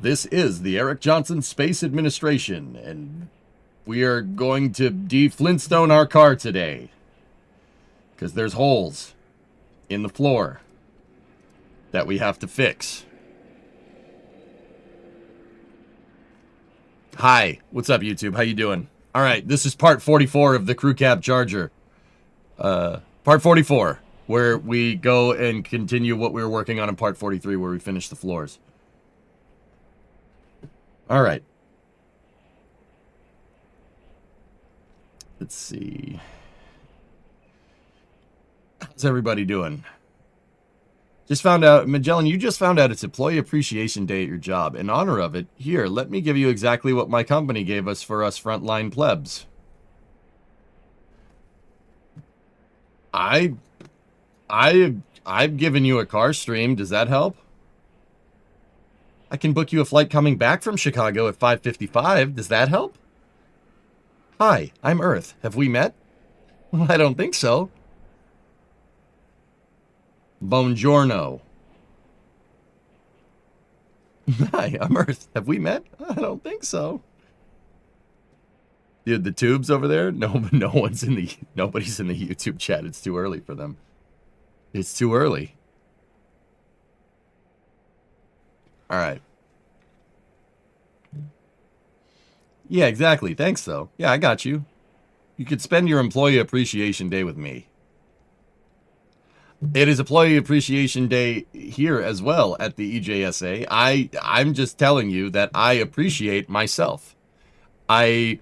This is the Eric Johnson Space Administration, and we are going to DeFlintstone our car today. Because there's holes in the floor that we have to fix. Hi, what's up YouTube? How you doing? Alright, this is part 44 of the Crew Cab Charger. Part 44, where we go and continue what we were working on in part 43, where we finish the floors. Alright. Let's see. How's everybody doing? Just found out, Magellan, you just found out it's Employee Appreciation Day at your job. In honor of it, here, let me give you exactly what my company gave us for us frontline plebs. I've given you a car stream. Does that help? I can book you a flight coming back from Chicago at 5:55. Does that help? Hi, I'm Earth. Have we met? Well, I don't think so. Buongiorno. Hi, I'm Earth. Have we met? I don't think so. Dude, the tubes over there? Nobody's in the YouTube chat. It's too early for them. It's too early. All right. Yeah, exactly. Thanks, though. Yeah, I got you. You could spend your Employee Appreciation Day with me. It is Employee Appreciation Day here as well at the EJSA. I'm just telling you that I appreciate myself. I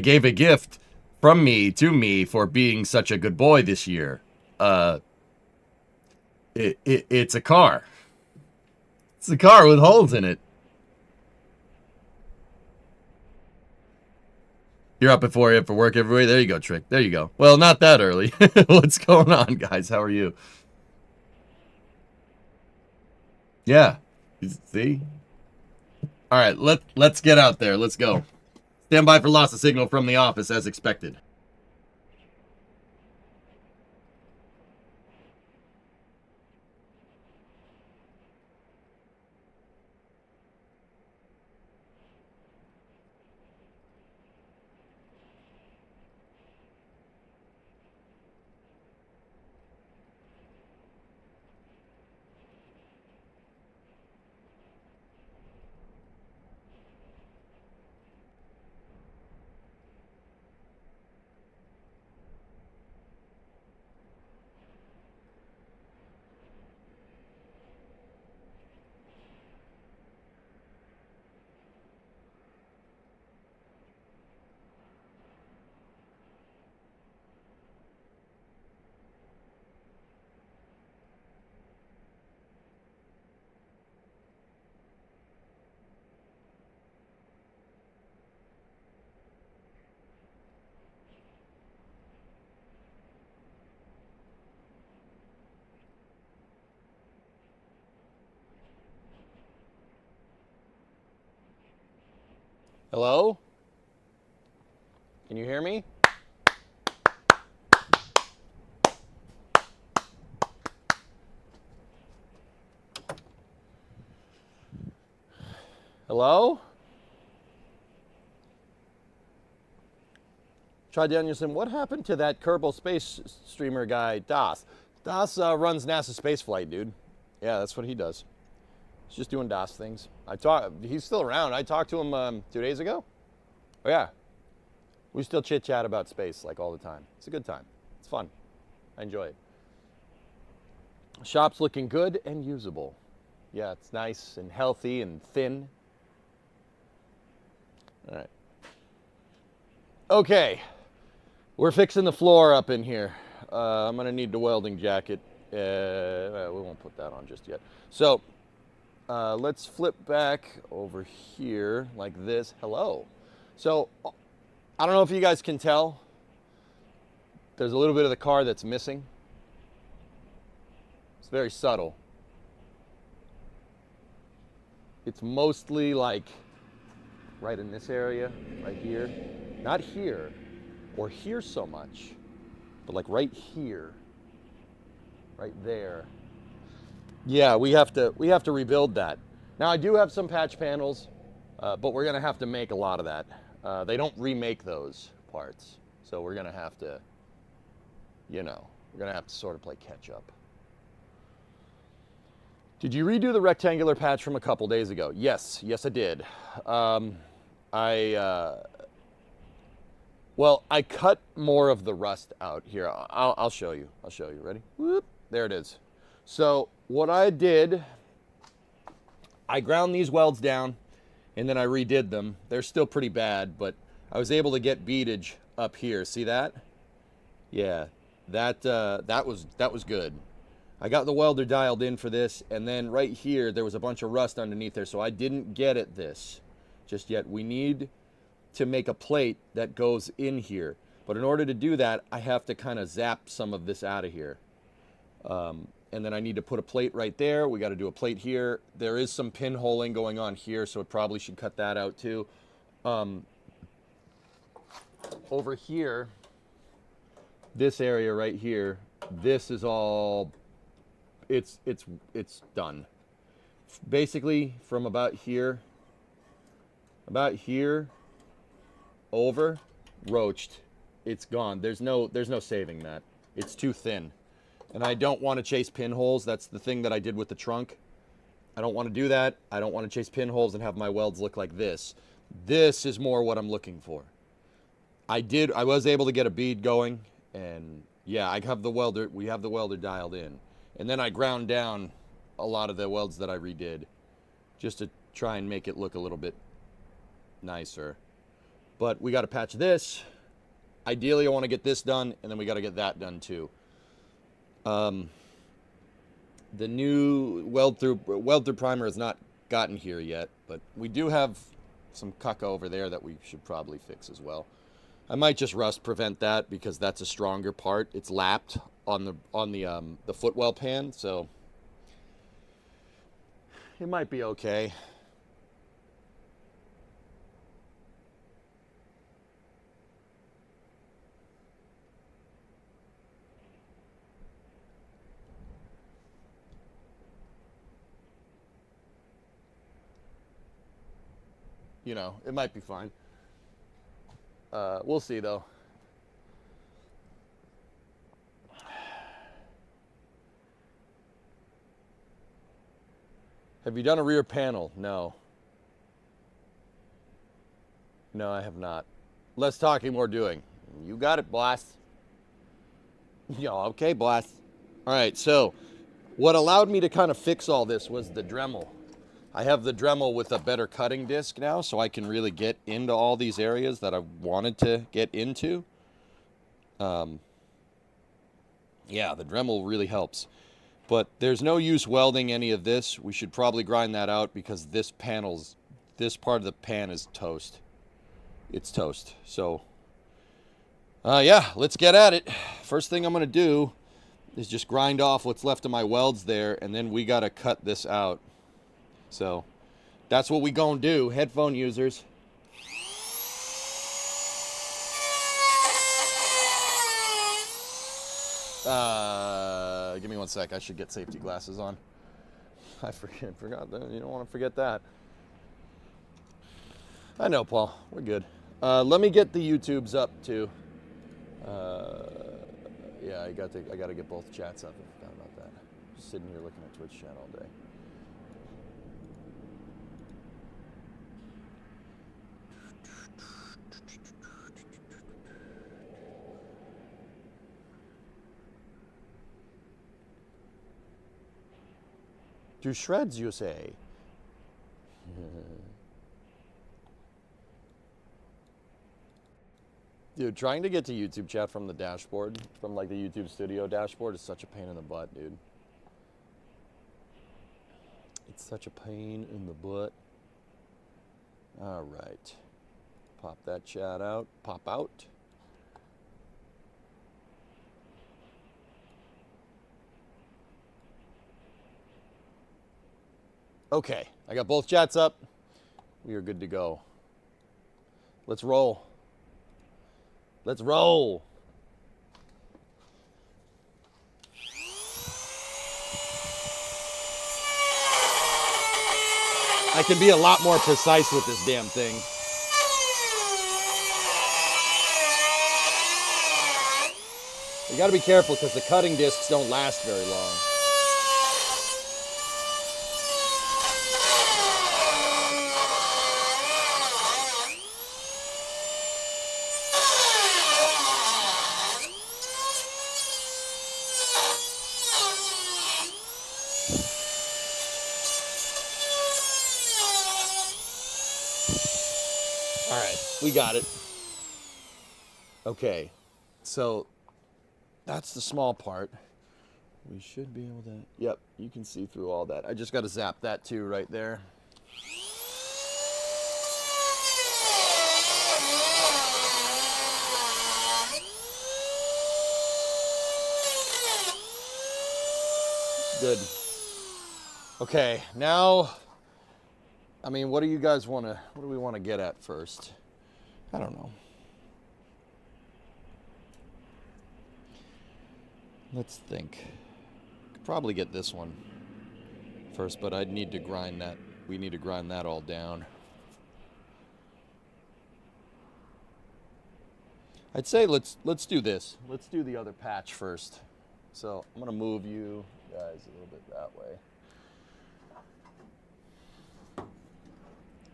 gave a gift from me to me for being such a good boy this year. It's a car. It's a car with holes in it. You're up before you for work every day. There you go, Trick. There you go. Well, not that early. What's going on, guys? How are you? Yeah. See? All right, let's get out there. Let's go. Stand by for loss of signal from the office as expected. Hello? Can you hear me? Hello? Try Danielson, what happened to that Kerbal Space Streamer guy, Das? Das runs NASA spaceflight, dude. Yeah, that's what he does. He's just doing DOS things. He's still around. I talked to him 2 days ago. Oh yeah. We still chit chat about space like all the time. It's a good time. It's fun. I enjoy it. Shop's looking good and usable. Yeah, it's nice and healthy and thin. All right. Okay. We're fixing the floor up in here. I'm gonna need the welding jacket. We won't put that on just yet. So, let's flip back over here like this. Hello. So, I don't know if you guys can tell. There's a little bit of the car that's missing. It's very subtle. It's mostly like right in this area, right here. Not here, or here so much, but like right here, right there. Yeah, we have to rebuild that. Now I do have some patch panels, but we're gonna have to make a lot of that. They don't remake those parts, so we're gonna have to, you know, we're gonna have to sort of play catch up. Did you redo the rectangular patch from a couple days ago? Yes, I did. Well, I cut more of the rust out here. I'll show you. I'll show you. Ready? Whoop. There it is. So what I did, I ground these welds down and then I redid them. They're still pretty bad, but I was able to get beadage up here. See that? Yeah, that was good. I got the welder dialed in for this, and then right here there was a bunch of rust underneath there, so I didn't get at this just yet. We need to make a plate that goes in here, but in order to do that I have to kind of zap some of this out of here, and then I need to put a plate right there. We got to do a plate here. There is some pinholing going on here, so it probably should cut that out too. Over here, this area right here, this is all, it's done. Basically from about here over, roached, it's gone. There's no saving that. It's too thin. And I don't want to chase pinholes. That's the thing that I did with the trunk. I don't want to do that. I don't want to chase pinholes and have my welds look like this. This is more what I'm looking for. I was able to get a bead going, and yeah, we have the welder dialed in. And then I ground down a lot of the welds that I redid just to try and make it look a little bit nicer. But we got to patch this. Ideally, I want to get this done, and then we got to get that done too. The new weld through primer has not gotten here yet, but we do have some cucka over there that we should probably fix as well. I might just rust prevent that because that's a stronger part. It's lapped on the footwell pan, so it might be okay. You know, it might be fine. We'll see though. Have you done a rear panel? No. No, I have not. Less talking, more doing. You got it, Blast. Yeah, okay, Blast. All right, so what allowed me to kind of fix all this was the Dremel. I have the Dremel with a better cutting disc now, so I can really get into all these areas that I wanted to get into. Yeah, the Dremel really helps. But there's no use welding any of this. We should probably grind that out because this part of the pan is toast. It's toast. So, yeah, let's get at it. First thing I'm going to do is just grind off what's left of my welds there, and then we got to cut this out. So that's what we gonna do, headphone users. Give me 1 sec. I should get safety glasses on. I forgot that. You don't want to forget that. I know, Paul. We're good. Let me get the YouTubes up too. Yeah, I got to get both chats up. I forgot about that. Just sitting here looking at Twitch chat all day. To shreds, you say? Dude, trying to get to YouTube chat from the dashboard, from like the YouTube studio dashboard, is such a pain in the butt, dude. It's such a pain in the butt. All right. Pop that chat out. Pop out. Okay, I got both chats up. We are good to go. Let's roll. Let's roll. I can be a lot more precise with this damn thing. You gotta be careful because the cutting discs don't last very long. All right, we got it. Okay, so that's the small part. We should be able to, yep, you can see through all that. I just got to zap that too right there. Good. Okay, now, I mean, what do you guys want to, what do we want to get at first? I don't know. Let's think. Could probably get this one first, but I'd need to grind that. We need to grind that all down. I'd say let's do this. Let's do the other patch first. So I'm gonna move you guys a little bit that way.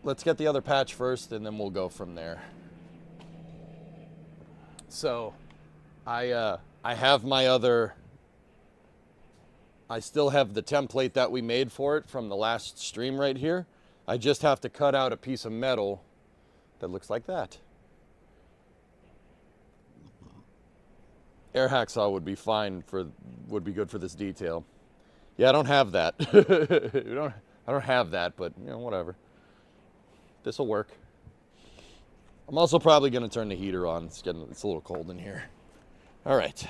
Let's get the other patch first, and then we'll go from there. So I have my other, I still have the template that we made for it from the last stream right here. I just have to cut out a piece of metal that looks like that. Air hacksaw would be fine for, would be good for this detail. Yeah, I don't have that. I don't have that, but you know, whatever. This'll work. I'm also probably gonna turn the heater on. It's a little cold in here. All right.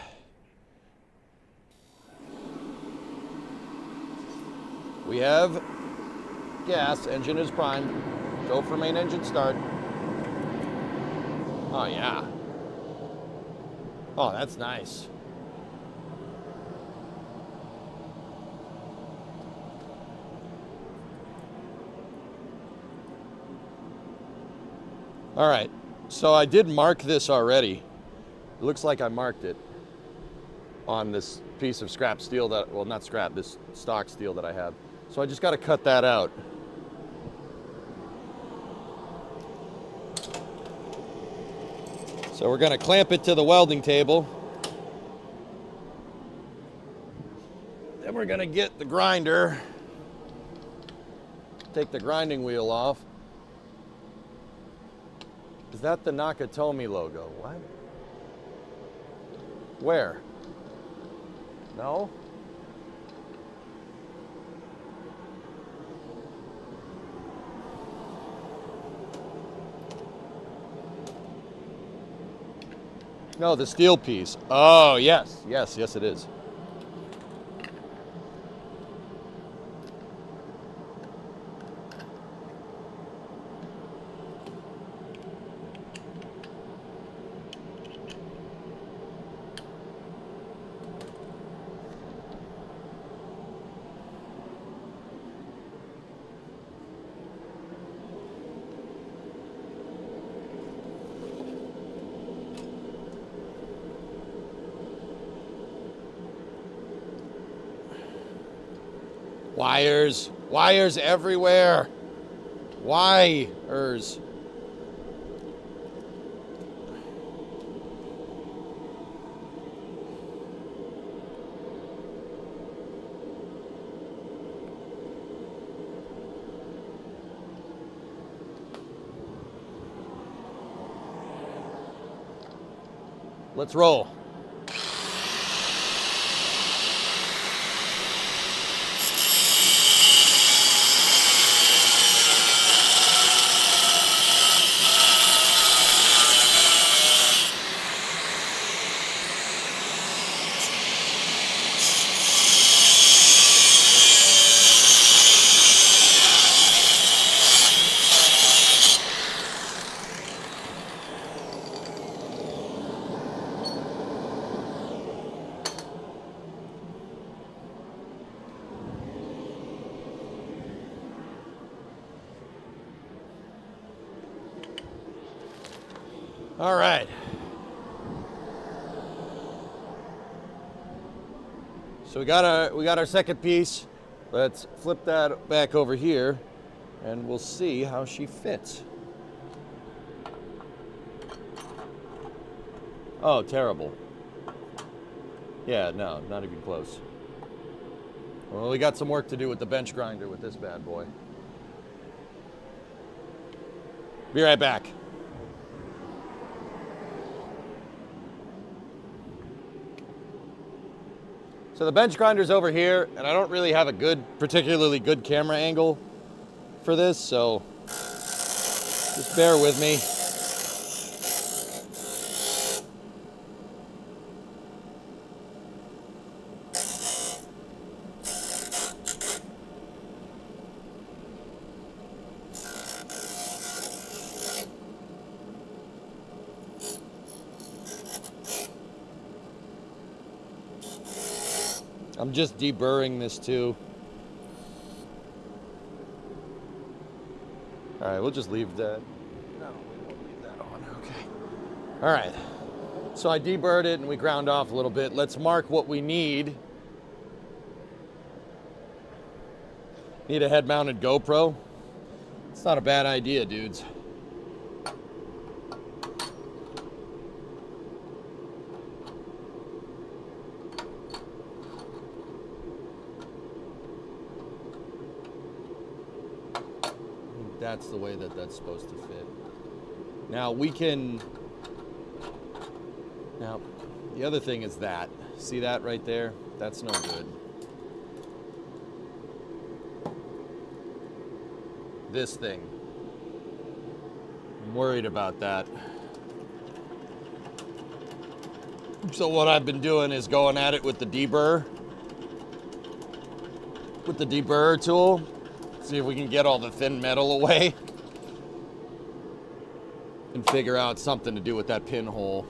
We have gas, engine is primed. Go for main engine start. Oh yeah. Oh, that's nice. All right, so I did mark this already. It looks like I marked it on this piece of scrap steel that, well, not scrap, this stock steel that I have. So I just got to cut that out. So we're going to clamp it to the welding table. Then we're going to get the grinder, take the grinding wheel off. Is that the Nakatomi logo? What? Where? No? No, the steel piece. Oh, yes, yes, yes it is. Wires, wires everywhere. Wires. Let's roll. All right. So we got our second piece. Let's flip that back over here and we'll see how she fits. Oh, terrible. Yeah, no, not even close. Well, we got some work to do with the bench grinder with this bad boy. Be right back. So the bench grinder's over here, and I don't really have a particularly good camera angle for this, so just bear with me. I'm just deburring this too. All right, we'll just leave that. No, we won't leave that on. Okay. All right. So I deburred it and we ground off a little bit. Let's mark what we need. Need a head-mounted GoPro. It's not a bad idea, dudes. That's the way that that's supposed to fit. Now we can, now the other thing is that, see that right there? That's no good. This thing, I'm worried about that. So what I've been doing is going at it with the deburr tool. See if we can get all the thin metal away and figure out something to do with that pinhole.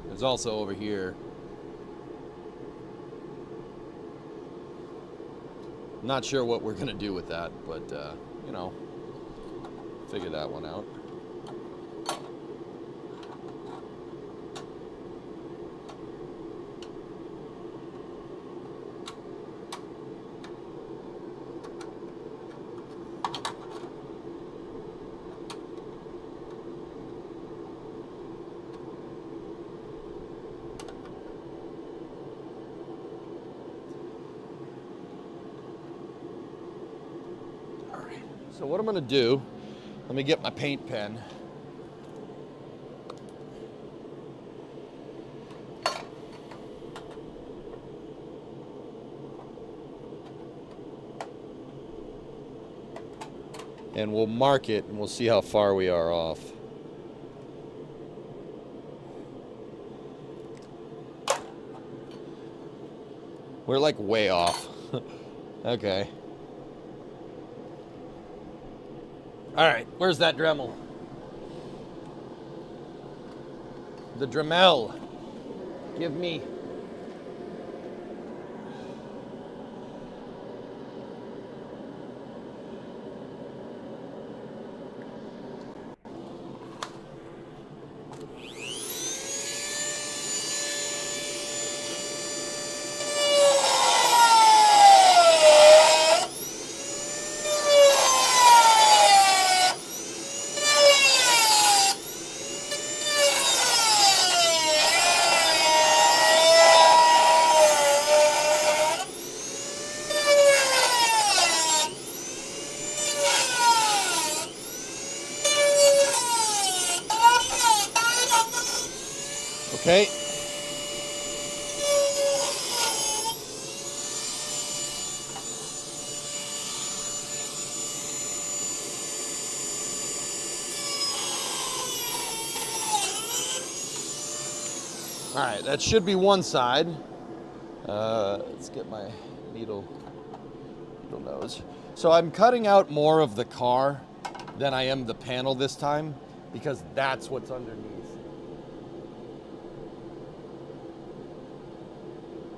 There's also over here. I'm not sure what we're gonna do with that, but you know, figure that one out. So what I'm gonna do, let me get my paint pen. And we'll mark it and we'll see how far we are off. We're like way off. Okay. All right, where's that Dremel? The Dremel. Give me. Okay. All right, that should be one side. Let's get my needle nose. So I'm cutting out more of the car than I am the panel this time because that's what's underneath.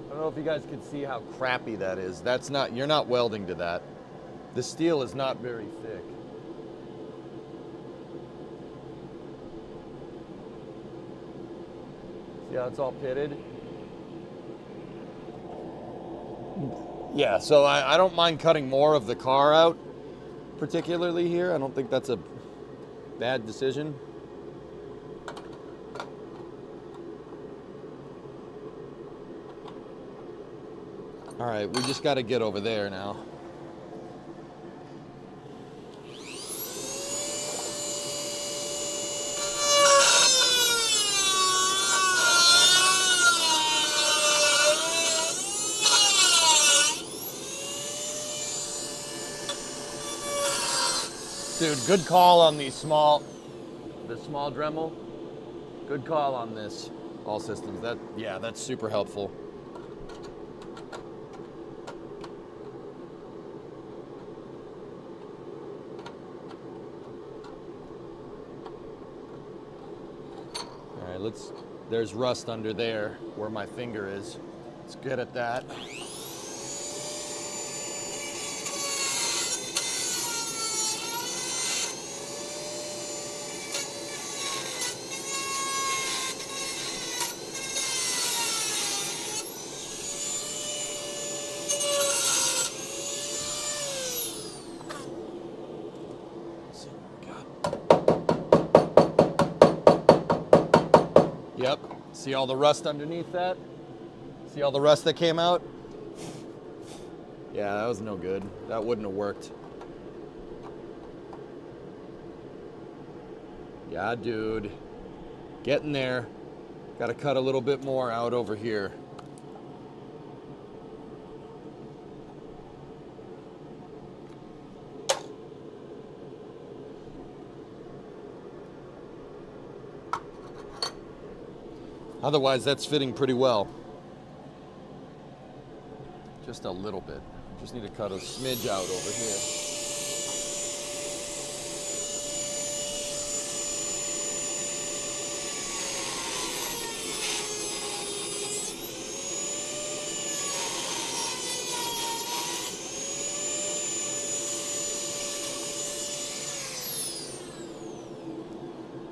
I don't know if you guys can see how crappy that is. That's not, you're not welding to that. The steel is not very thick. Yeah, it's all pitted. Yeah, so I don't mind cutting more of the car out, particularly here. I don't think that's a bad decision. All right, we just got to get over there now. Dude, good call on the small Dremel. Good call on this. All systems. Yeah, that's super helpful. All right, there's rust under there where my finger is. Let's get at that. Yep. See all the rust underneath that? See all the rust that came out? Yeah, that was no good. That wouldn't have worked. Yeah, dude. Getting there. Got to cut a little bit more out over here. Otherwise, that's fitting pretty well. Just a little bit. Just need to cut a smidge out over here.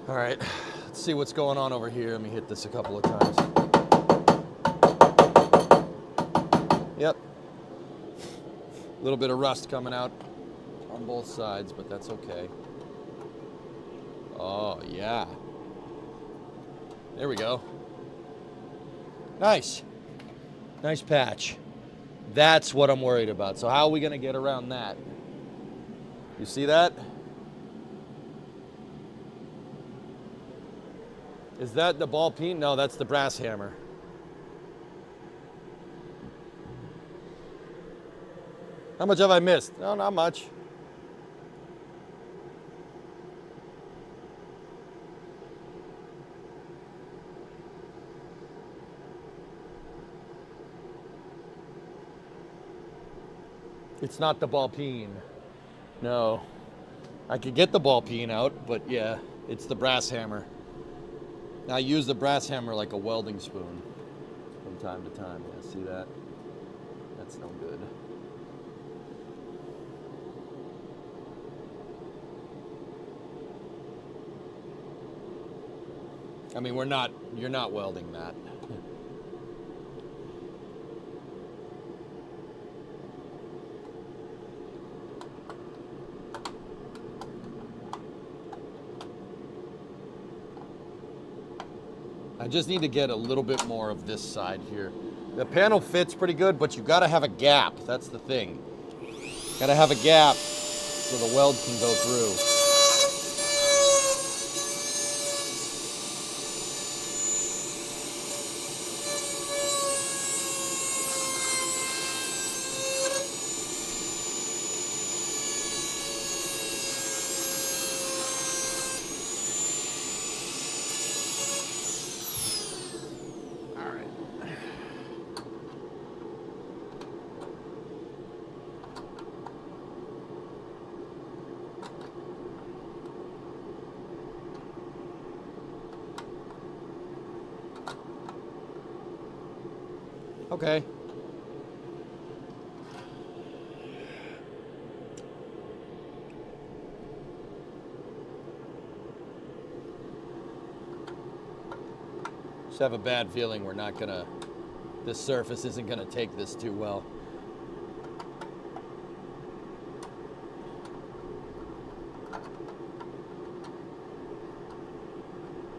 All right, let's see what's going on over here. Let me hit this a couple of times. Yep. A little bit of rust coming out on both sides, but that's okay. Oh, yeah. There we go. Nice. Nice patch. That's what I'm worried about. So how are we going to get around that? You see that? Is that the ball peen? No, that's the brass hammer. How much have I missed? No, not much. It's not the ball peen. No. I could get the ball peen out, but yeah, it's the brass hammer. I use the brass hammer like a welding spoon from time to time. Yeah, see that? That's no good. I mean, you're not welding that. I just need to get a little bit more of this side here. The panel fits pretty good, but you gotta have a gap. That's the thing. Gotta have a gap so the weld can go through. Okay. have a bad feeling we're not gonna, this surface isn't gonna take this too well.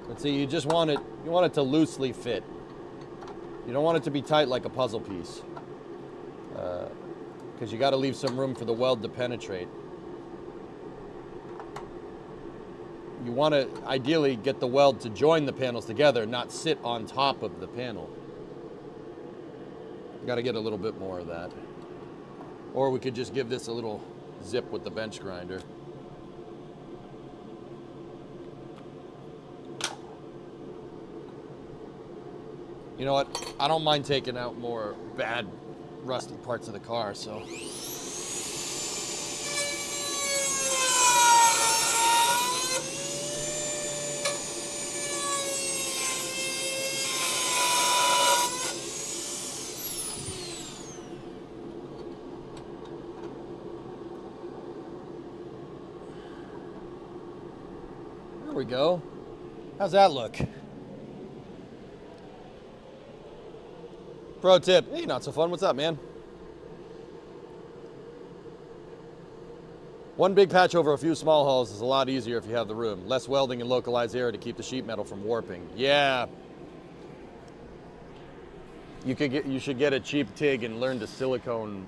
But see, you just want it, you want it to loosely fit. You don't want it to be tight like a puzzle piece. Because you got to leave some room for the weld to penetrate. You want to ideally get the weld to join the panels together, not sit on top of the panel. You got to get a little bit more of that. Or we could just give this a little zip with the bench grinder. You know what? I don't mind taking out more bad, rusty parts of the car, so. There we go. How's that look? Pro tip, hey, not so fun. What's up, man? One big patch over a few small holes is a lot easier if you have the room. Less welding and localized air to keep the sheet metal from warping. Yeah. You should get a cheap TIG and learn to silicone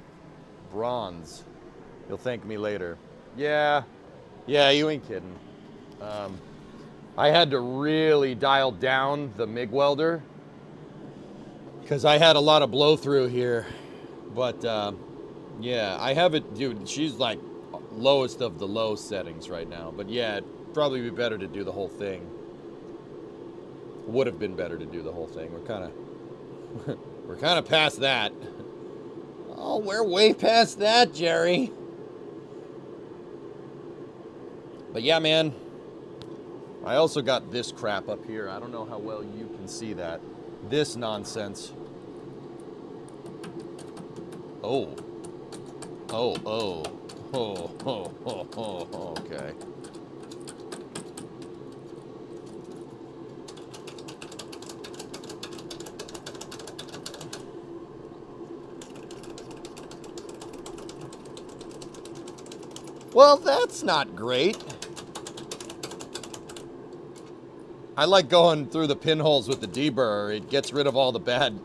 bronze. You'll thank me later. Yeah, you ain't kidding. I had to really dial down the MIG welder because I had a lot of blow through here. But yeah, I have it, dude. She's like lowest of the low settings right now. But yeah, it'd probably be better to do the whole thing. Would have been better to do the whole thing. We're kind of past that. Oh, we're way past that, Jerry. But yeah, man. I also got this crap up here. I don't know how well you can see that. This nonsense. Oh, okay. Well, that's not great. I like going through the pinholes with the deburrer. It gets rid of all the bad.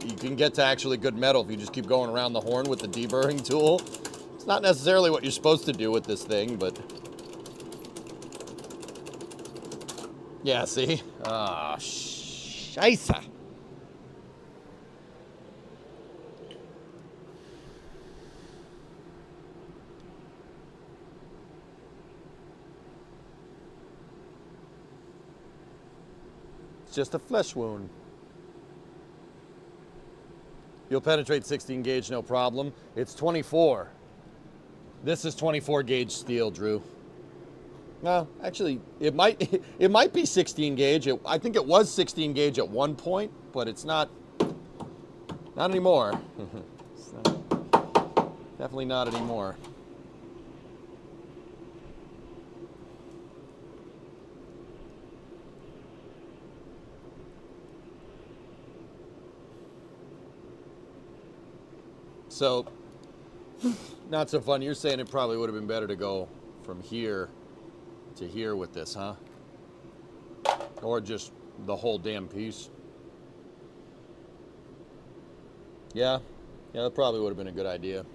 You can get to actually good metal if you just keep going around the horn with the deburring tool. It's not necessarily what you're supposed to do with this thing, but yeah, see? Ah, scheisse. It's just a flesh wound. You'll penetrate 16 gauge, no problem. It's 24. This is 24 gauge steel, Drew. No, actually, it might be 16 gauge. I think it was 16 gauge at one point, but it's not anymore. It's definitely not anymore. So, not so fun. You're saying it probably would have been better to go from here to here with this, huh? Or just the whole damn piece. Yeah, that probably would have been a good idea.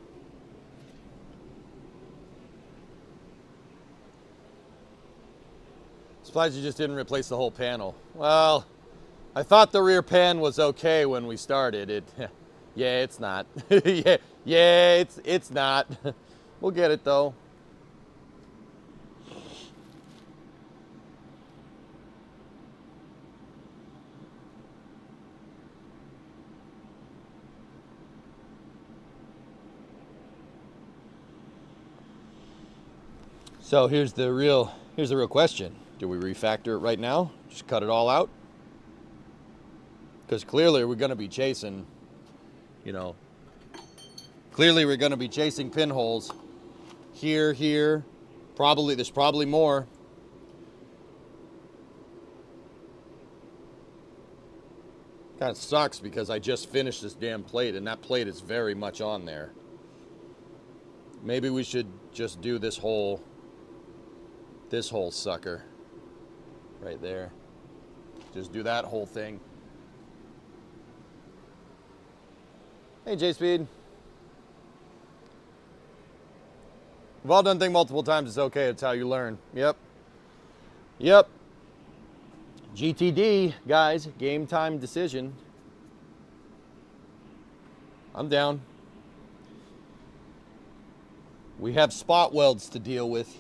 Surprised you just didn't replace the whole panel. Well, I thought the rear pan was okay when we started. Yeah, it's not. yeah, it's not. We'll get it though. So here's the real question. Do we refactor it right now? Just cut it all out? Because clearly we're going to be chasing, clearly we're going to be chasing pinholes here, there's probably more. Kind of sucks because I just finished this damn plate and that plate is very much on there. Maybe we should just do this whole sucker right there. Just do that whole thing. Hey, J-Speed. We've all done things multiple times. It's okay. It's how you learn. Yep. Yep. GTD, guys. Game time decision. I'm down. We have spot welds to deal with.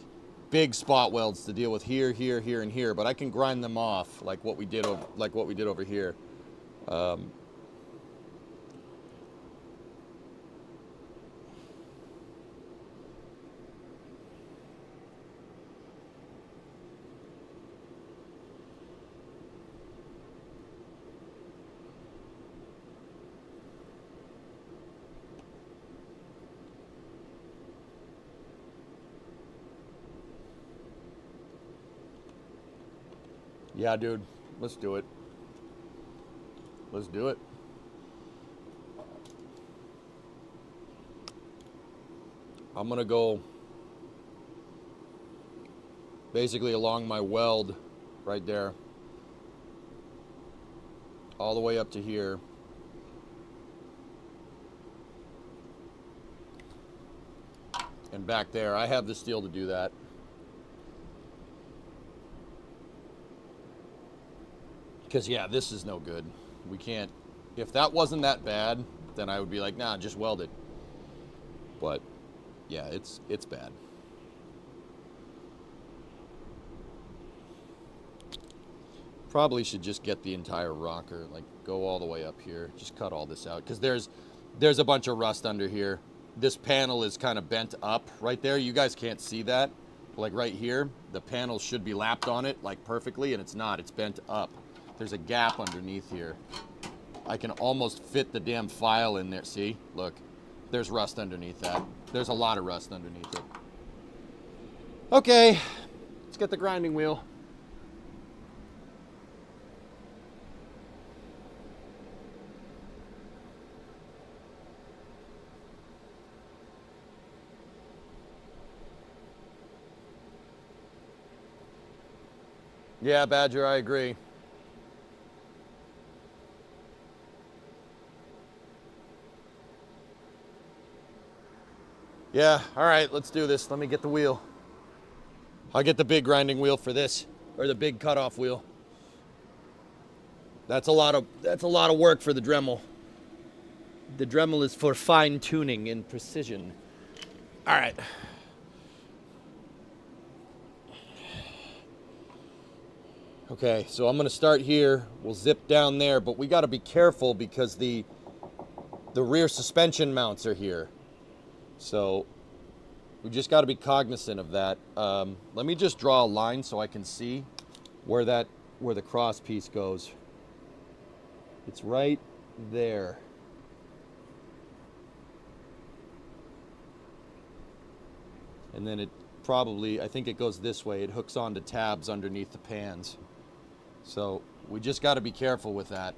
Big spot welds to deal with here, here, here, and here. But I can grind them off like what we did over here. Yeah, dude, let's do it. Let's do it. I'm gonna go basically along my weld right there, all the way up to here. And back there, I have the steel to do that. Because, yeah, this is no good. We can't, if that wasn't that bad, then I would be like, nah, just weld it. But, yeah, it's bad. Probably should just get the entire rocker, like, go all the way up here. Just cut all this out. Because there's a bunch of rust under here. This panel is kind of bent up right there. You guys can't see that. Like, right here, the panel should be lapped on it, like, perfectly, and it's not. It's bent up. There's a gap underneath here. I can almost fit the damn file in there. See? Look. There's rust underneath that. There's a lot of rust underneath it. Okay. Let's get the grinding wheel. Yeah, Badger, I agree. Yeah, all right, let's do this. Let me get the wheel. I'll get the big grinding wheel for this, or the big cutoff wheel. That's a lot of work for the Dremel. The Dremel is for fine tuning and precision. All right. Okay, so I'm gonna start here. We'll zip down there, but we gotta be careful because the rear suspension mounts are here. So we just got to be cognizant of that. Let me just draw a line so I can see where the cross piece goes. It's right there. And then it probably, I think it goes this way. It hooks onto tabs underneath the pans. So we just got to be careful with that.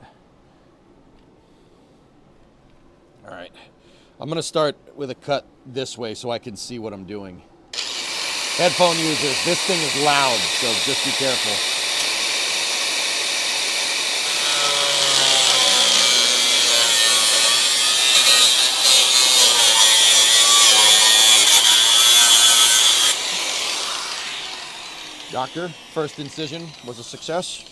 All right. I'm going to start with a cut this way so I can see what I'm doing. Headphone users, this thing is loud, so just be careful. Doctor, first incision was a success.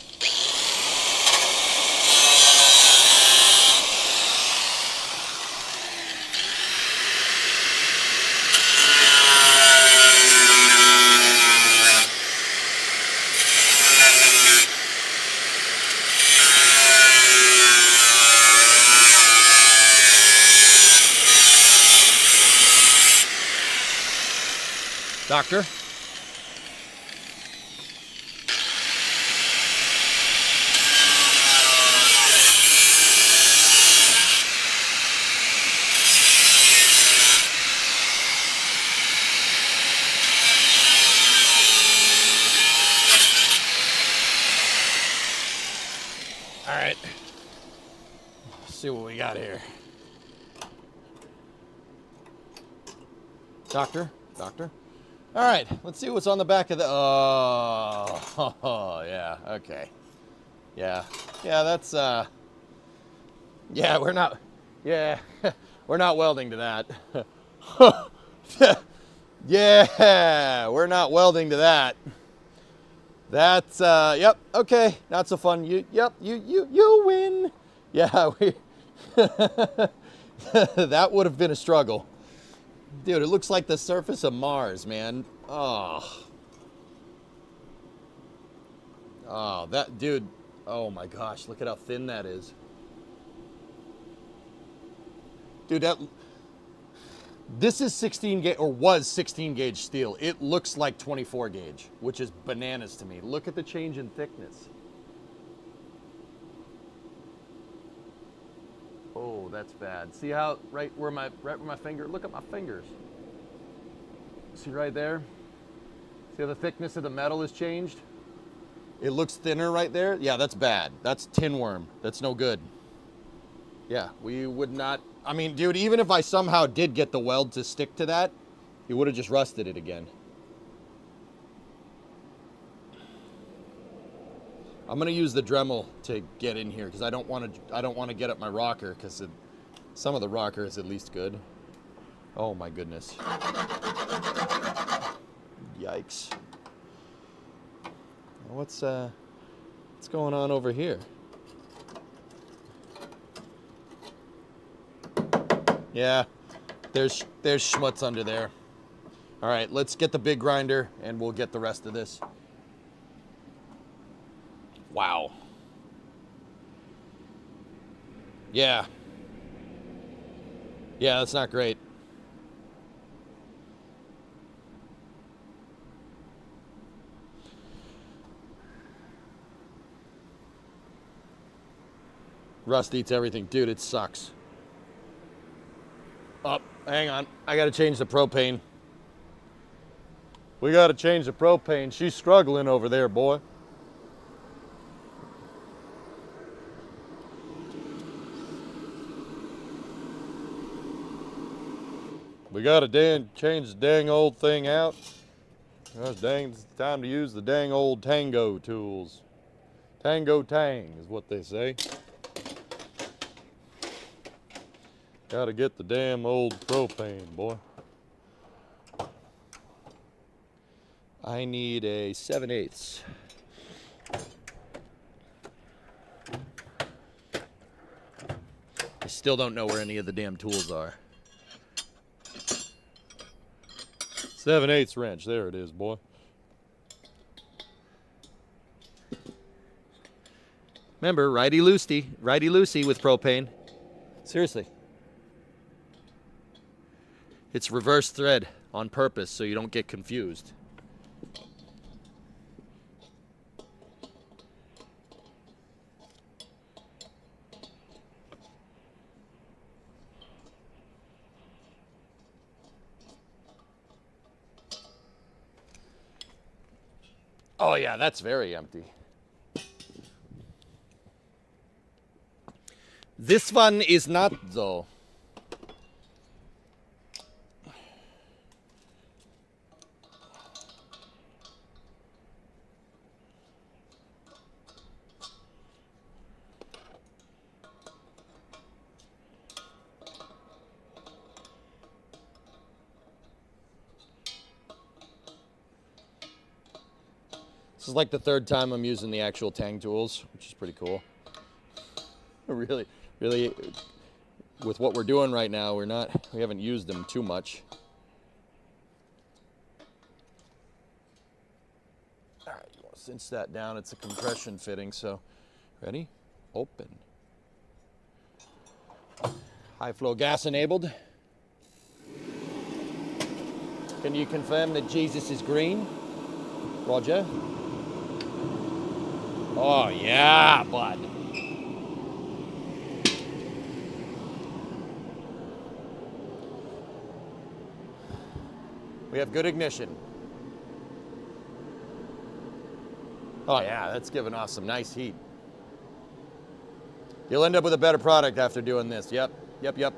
Doctor? All right. see what we got here. Doctor. All right, let's see what's on the back of the, oh, yeah, okay. Yeah, that's, yeah, we're not welding to that. Yeah, we're not welding to that. That's, yep, okay, not so fun. You win. Yeah, that would have been a struggle. Dude, it looks like the surface of Mars, man. Oh, that, dude, oh my gosh, look at how thin that is. Dude, this is 16 gauge, or was 16 gauge steel. It looks like 24 gauge, which is bananas to me. Look at the change in thickness. Oh, that's bad. See how right where my finger, look at my fingers. See right there? See how the thickness of the metal has changed? It looks thinner right there. Yeah, that's bad. That's tin worm. That's no good. Yeah, we would not, I mean, dude, even if I somehow did get the weld to stick to that, it would have just rusted it again. I'm gonna use the Dremel to get in here because I don't want to get up my rocker because some of the rocker is at least good. Oh my goodness. Yikes. What's going on over here? Yeah, there's schmutz under there. All right, let's get the big grinder and we'll get the rest of this. Wow. Yeah. Yeah, that's not great. Rust eats everything. Dude, it sucks. Oh, hang on. I gotta change the propane. We gotta change the propane. She's struggling over there, boy. We gotta change the dang old thing out. It's time to use the dang old Tango tools. Tango Tang is what they say. Gotta get the damn old propane, boy. I need a 7/8. I still don't know where any of the damn tools are. 7/8 wrench, there it is, boy. Remember, righty-loosey with propane. Seriously. It's reverse thread on purpose so you don't get confused. Oh yeah, that's very empty. This one is not though. This is like the third time I'm using the actual Tang tools, which is pretty cool. Really, with what we're doing right now, we haven't used them too much. All right, you want to cinch that down. It's a compression fitting, so ready? Open. High flow gas enabled. Can you confirm that Jesus is green? Roger. Oh yeah, bud. We have good ignition. Oh yeah, that's giving off some nice heat. You'll end up with a better product after doing this. Yep, yep, yep.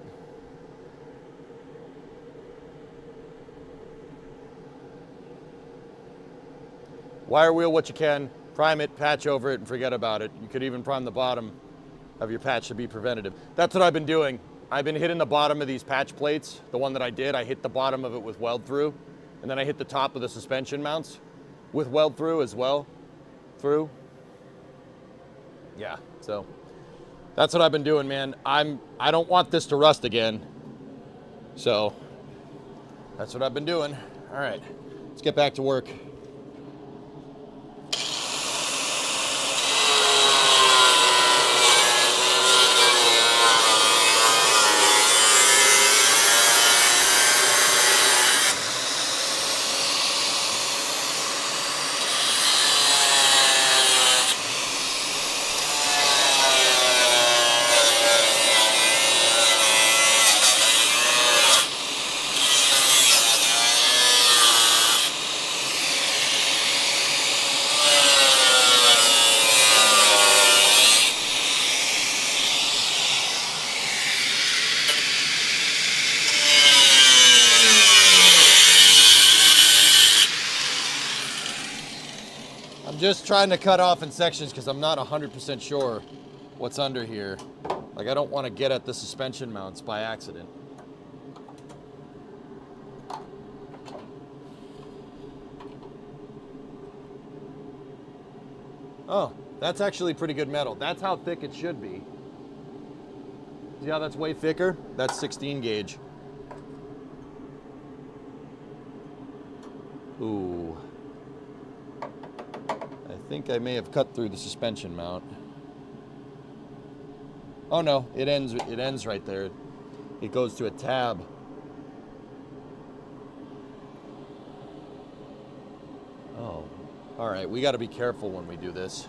Wire wheel what you can, prime it, patch over it, and forget about it. You could even prime the bottom of your patch to be preventative. That's what I've been doing. I've been hitting the bottom of these patch plates. The one that I did, I hit the bottom of it with weld through, and then I hit the top of the suspension mounts with weld through as well. Yeah, so that's what I've been doing, man. I don't want this to rust again. So that's what I've been doing. All right, let's get back to work. I'm just trying to cut off in sections because I'm not 100% sure what's under here. Like, I don't want to get at the suspension mounts by accident. Oh, that's actually pretty good metal. That's how thick it should be. See how that's way thicker? That's 16 gauge. Ooh. I think I may have cut through the suspension mount. Oh no, it ends right there. It goes to a tab. Oh. All right, we got to be careful when we do this.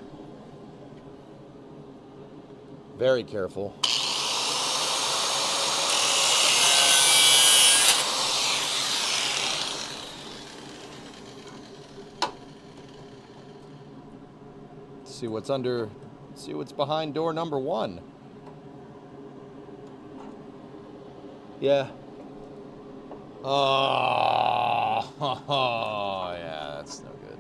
Very careful. See what's under, see what's behind door number 1. Yeah. Oh, yeah, that's no good.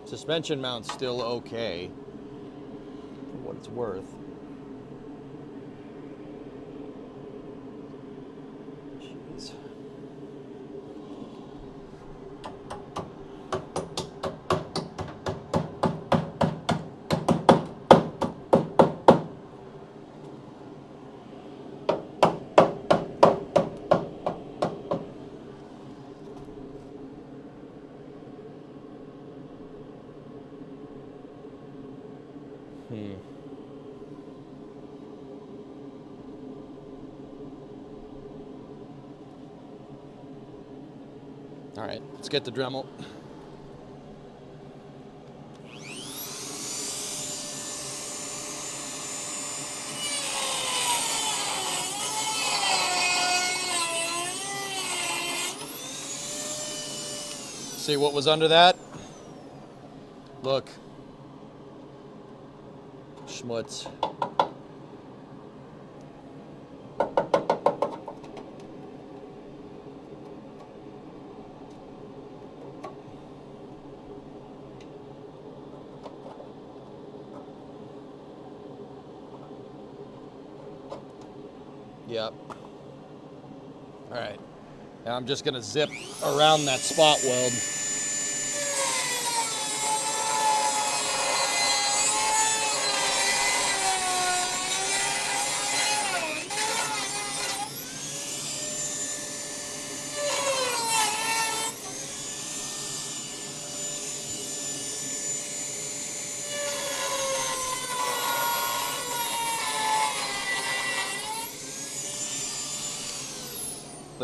Suspension mount's still okay, for what it's worth. Jeez. All right, let's get the Dremel. See what was under that? Look. Schmutz. Yep. All right. Now I'm just going to zip around that spot weld.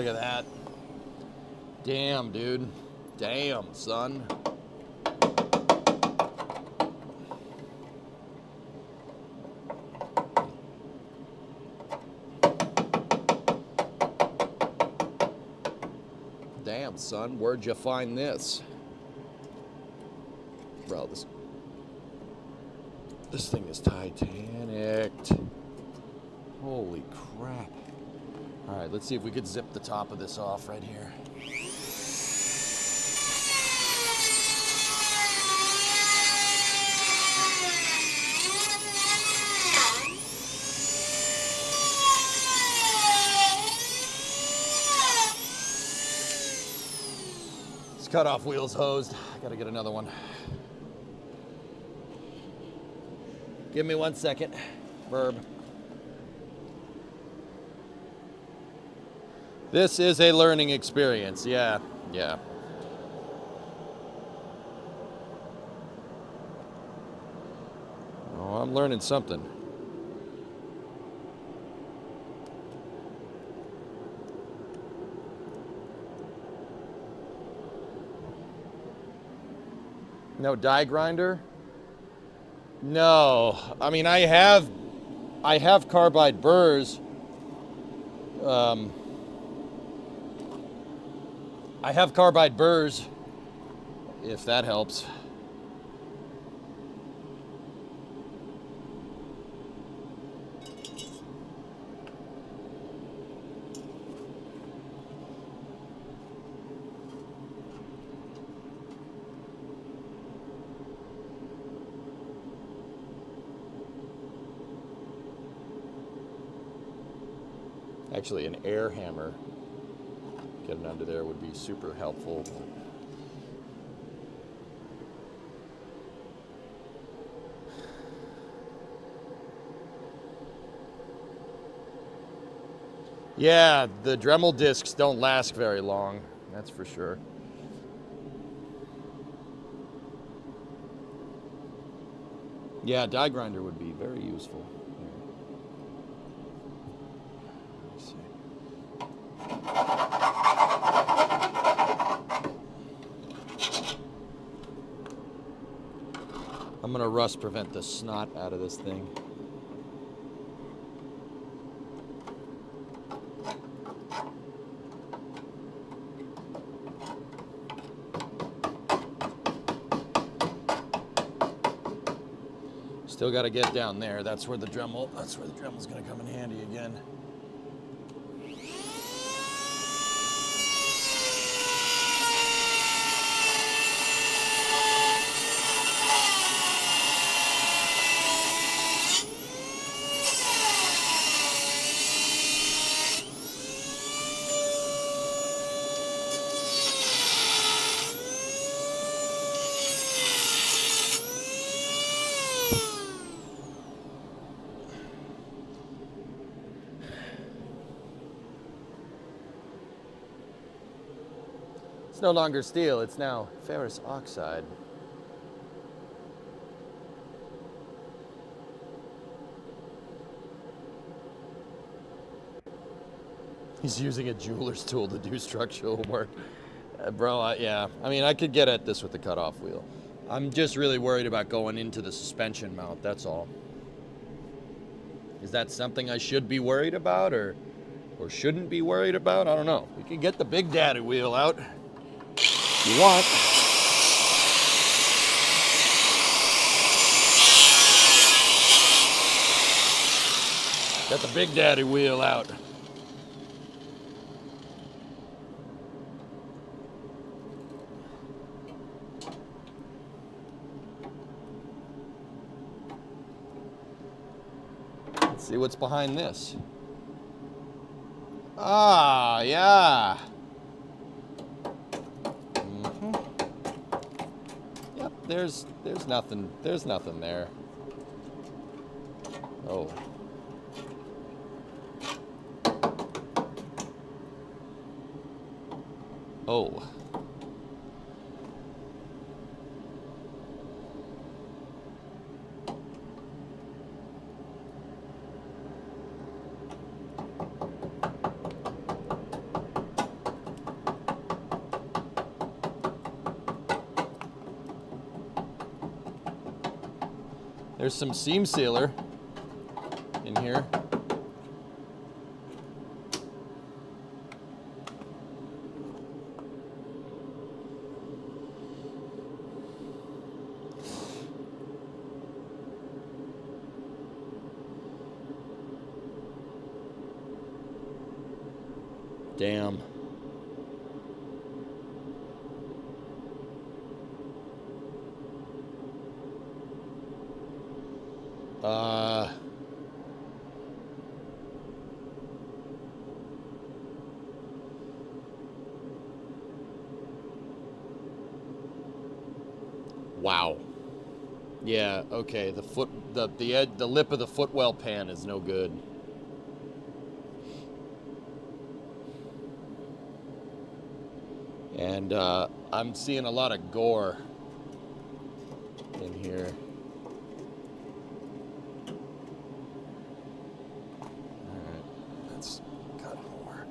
Look at that. Damn, dude. Damn, son. Damn, son, where'd you find this? Bro, this thing is Titanic. Holy crap. All right, let's see if we could zip the top of this off right here. Cutoff wheel's hosed. I gotta get another one. Give me 1 second. Verb. This is a learning experience. Yeah. Oh, I'm learning something. No die grinder? No. I mean, I have carbide burrs. I have carbide burrs, if that helps. Actually, an air hammer getting under there would be super helpful. Yeah, the Dremel discs don't last very long, that's for sure. Yeah, die grinder would be very useful. I'm gonna rust prevent the snot out of this thing. Still got to get down there. That's where the Dremel's gonna come in handy again. It's no longer steel, it's now ferrous oxide. He's using a jeweler's tool to do structural work. Bro, yeah. I mean, I could get at this with the cutoff wheel. I'm just really worried about going into the suspension mount, that's all. Is that something I should be worried about or shouldn't be worried about? I don't know. We can get the Big Daddy wheel out if you want. Got the Big Daddy wheel out. Let's see what's behind this. Ah, yeah. Yep, there's nothing there. Oh. Oh. There's some seam sealer in here. Damn. Wow. Yeah, okay. The lip of the footwell pan is no good. And I'm seeing a lot of gore in here. All right, let's cut more.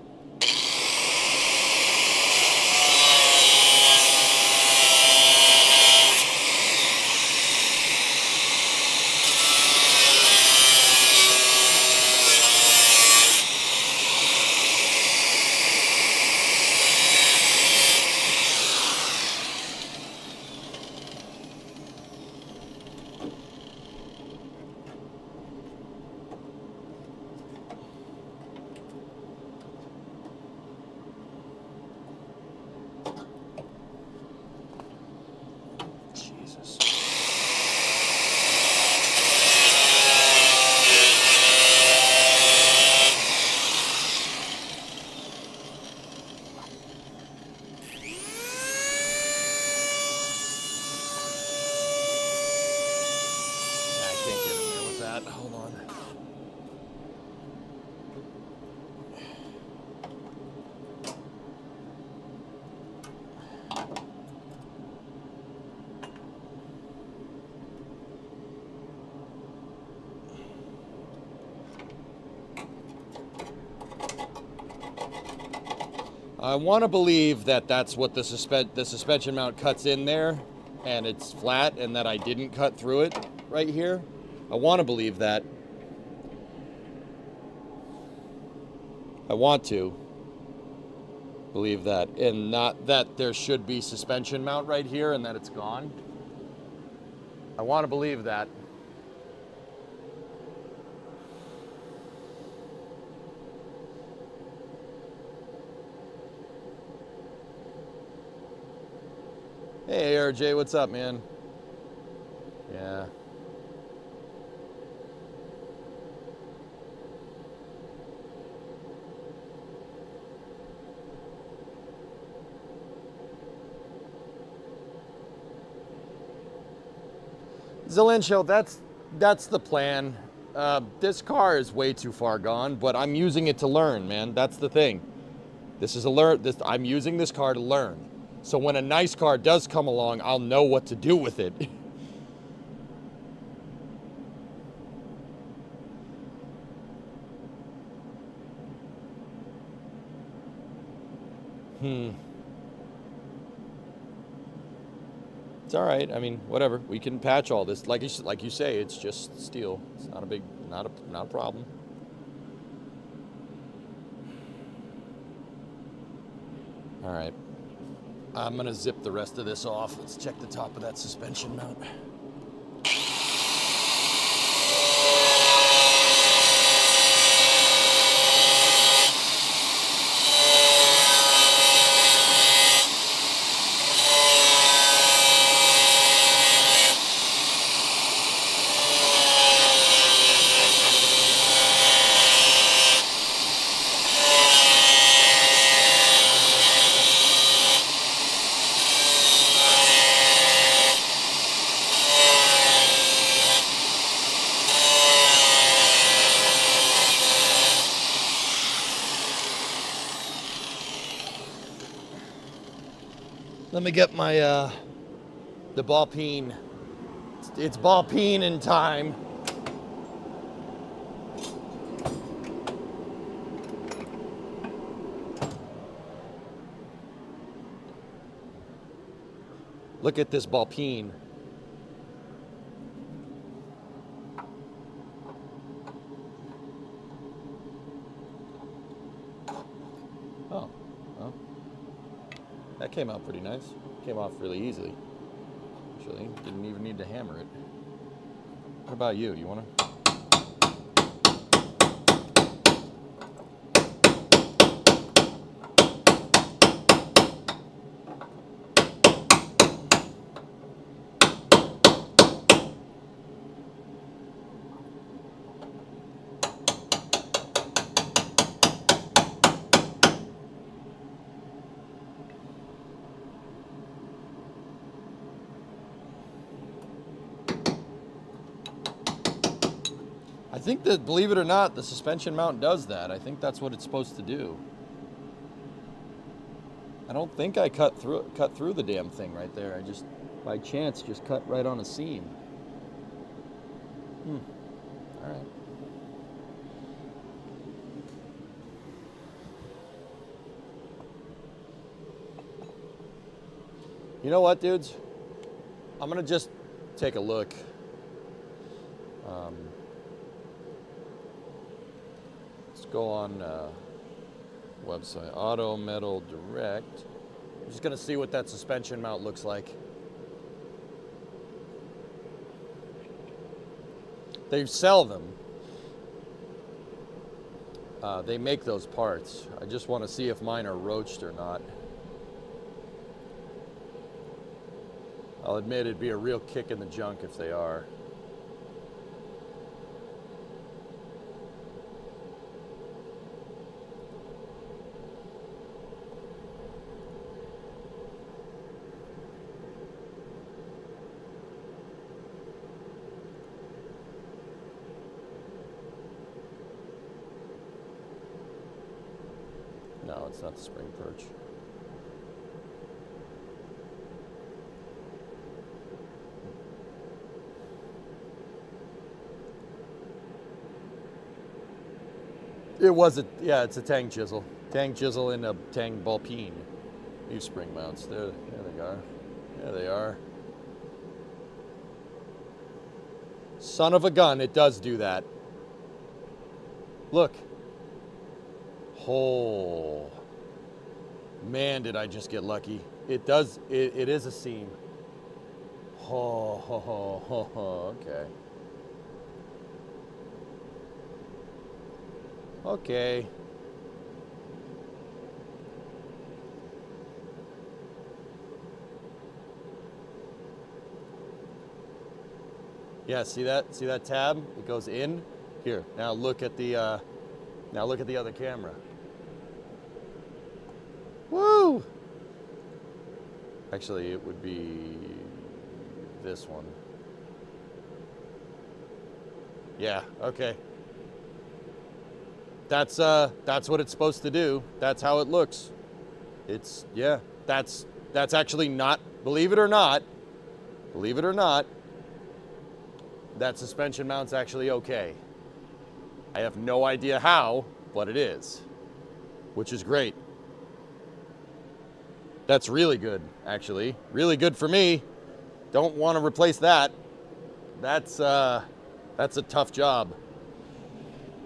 Hold on. I want to believe that that's what the suspension mount cuts in there, and it's flat, and that I didn't cut through it right here. I want to believe that. I want to believe that, and not that there should be suspension mount right here and that it's gone. I want to believe that. Hey, RJ, what's up, man? Yeah. Zelencho, that's the plan. This car is way too far gone, but I'm using it to learn, man. That's the thing. I'm using this car to learn. So when a nice car does come along, I'll know what to do with it. It's all right. I mean, whatever. We can patch all this. Like you say, it's just steel. It's not a problem. All right. I'm gonna zip the rest of this off. Let's check the top of that suspension mount. Let me get my, the ball peen. It's ball peen in time. Look at this ball peen. came out pretty nice. Came off really easily. Actually, didn't even need to hammer it. What about you? You want to? I think that, believe it or not, the suspension mount does that. I think that's what it's supposed to do. I don't think I cut through the damn thing right there. I just, by chance, just cut right on a seam. All right. You know what, dudes? I'm gonna just take a look. Let's go on website, Auto Metal Direct. I'm just gonna see what that suspension mount looks like. They sell them. They make those parts. I just want to see if mine are roached or not. I'll admit it'd be a real kick in the junk if they are. No, it's not the spring perch. It was yeah, it's a Tang chisel. Tang chisel and a Tang ball peen. These spring mounts. There they are. There they are. Son of a gun, it does do that. Look. Oh. Man, did I just get lucky. It does, it is a seam. Oh, okay. Okay. Yeah, see that? See that tab? It goes in. Here. Now look at the other camera. Woo! Actually, it would be this one. Yeah, okay. That's what it's supposed to do. That's how it looks. It's, yeah, that's actually not, believe it or not, that suspension mount's actually okay. I have no idea how, but it is, which is great. That's really good, actually. Really good for me. Don't want to replace that. That's a tough job.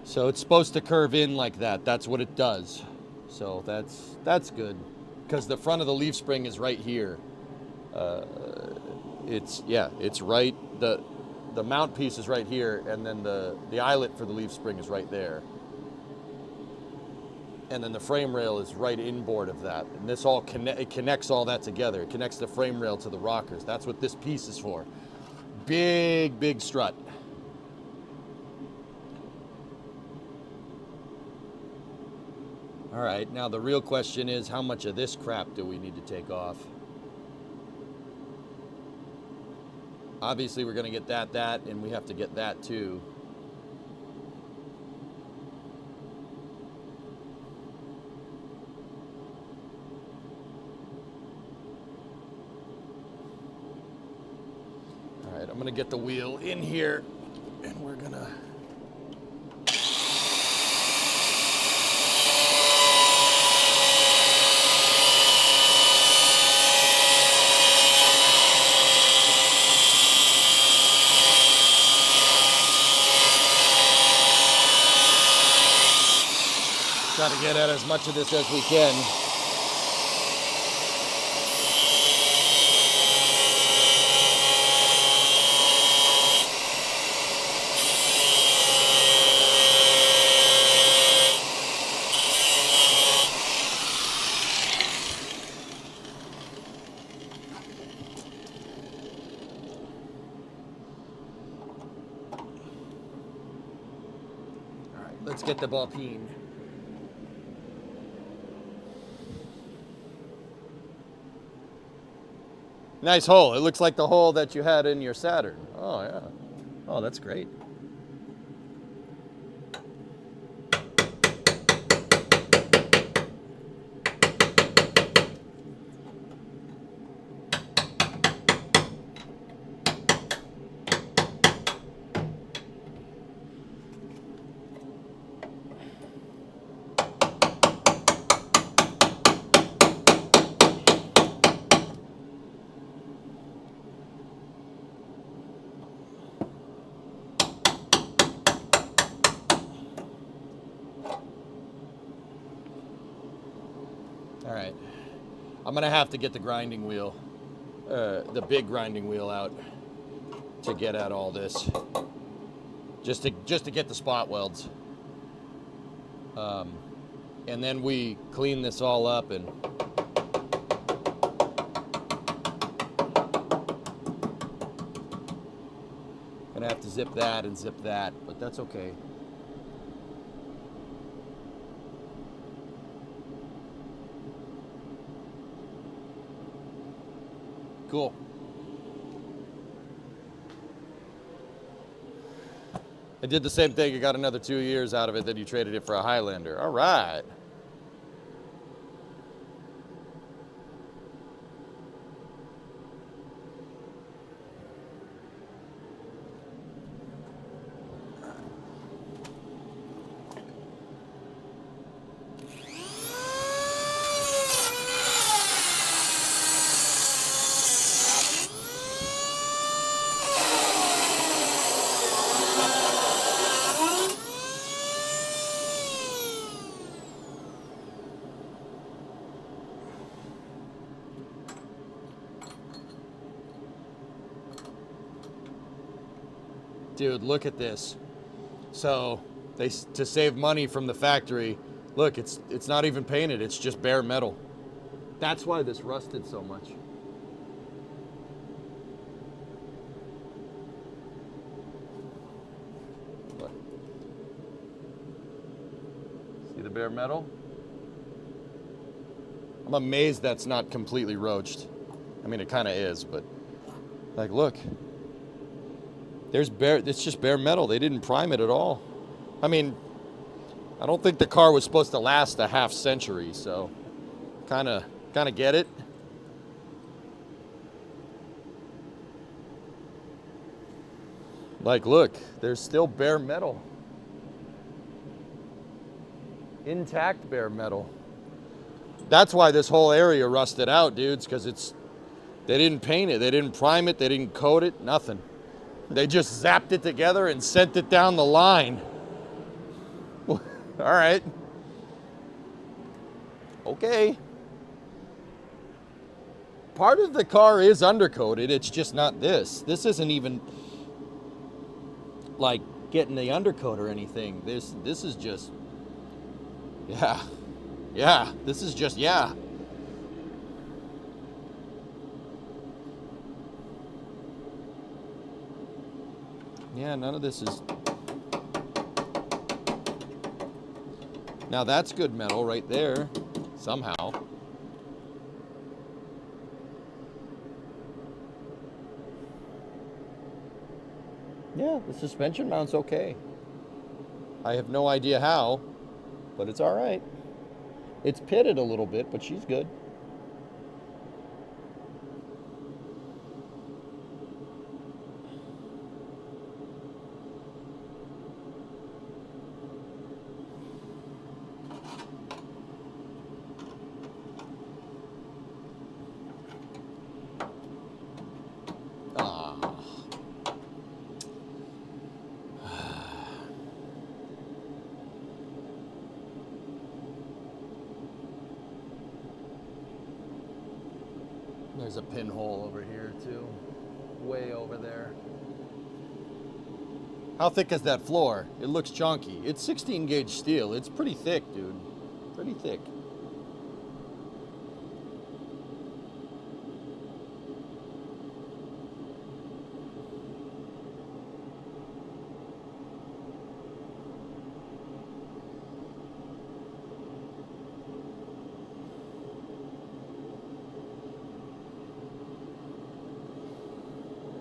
So it's supposed to curve in like that. That's what it does. So that's good, because the front of the leaf spring is right here. It's right. The mount piece is right here, and then the eyelet for the leaf spring is right there. And then the frame rail is right inboard of that. And this all it connects all that together. It connects the frame rail to the rockers. That's what this piece is for. Big, big strut. All right, now the real question is, how much of this crap do we need to take off? Obviously, we're going to get that, and we have to get that too. All right, I'm going to get the wheel in here, and we're going to... try to get at as much of this as we can. Let's get the ball peen. Nice hole. It looks like the hole that you had in your Saturn. Oh, yeah. Oh, that's great. All right. I'm going to have to get the grinding wheel, the big grinding wheel out to get at all this. Just to get the spot welds. And then we clean this all up and gonna have to zip that and zip that, but that's okay. Cool. I did the same thing. You got another 2 years out of it, then you traded it for a Highlander. All right. Dude, look at this. So to save money from the factory, look, it's not even painted, it's just bare metal. That's why this rusted so much. Look. See the bare metal? I'm amazed that's not completely roached. I mean, it kind of is, but like, look. It's just bare metal. They didn't prime it at all. I mean, I don't think the car was supposed to last a half century, so kind of get it. Like, look, there's still bare metal. Intact bare metal. That's why this whole area rusted out, dudes, because they didn't paint it, they didn't prime it, they didn't coat it, nothing. They just zapped it together and sent it down the line. All right. Okay. Part of the car is undercoated. It's just not this. This isn't even like getting the undercoat or anything. This is just, yeah. Yeah, this is just, yeah. Yeah, none of this is... Now that's good metal right there, somehow. Yeah, the suspension mount's okay. I have no idea how, but it's all right. It's pitted a little bit, but she's good. There's a pinhole over here too, way over there. How thick is that floor? It looks chunky. It's 16 gauge steel. It's pretty thick, dude. Pretty thick.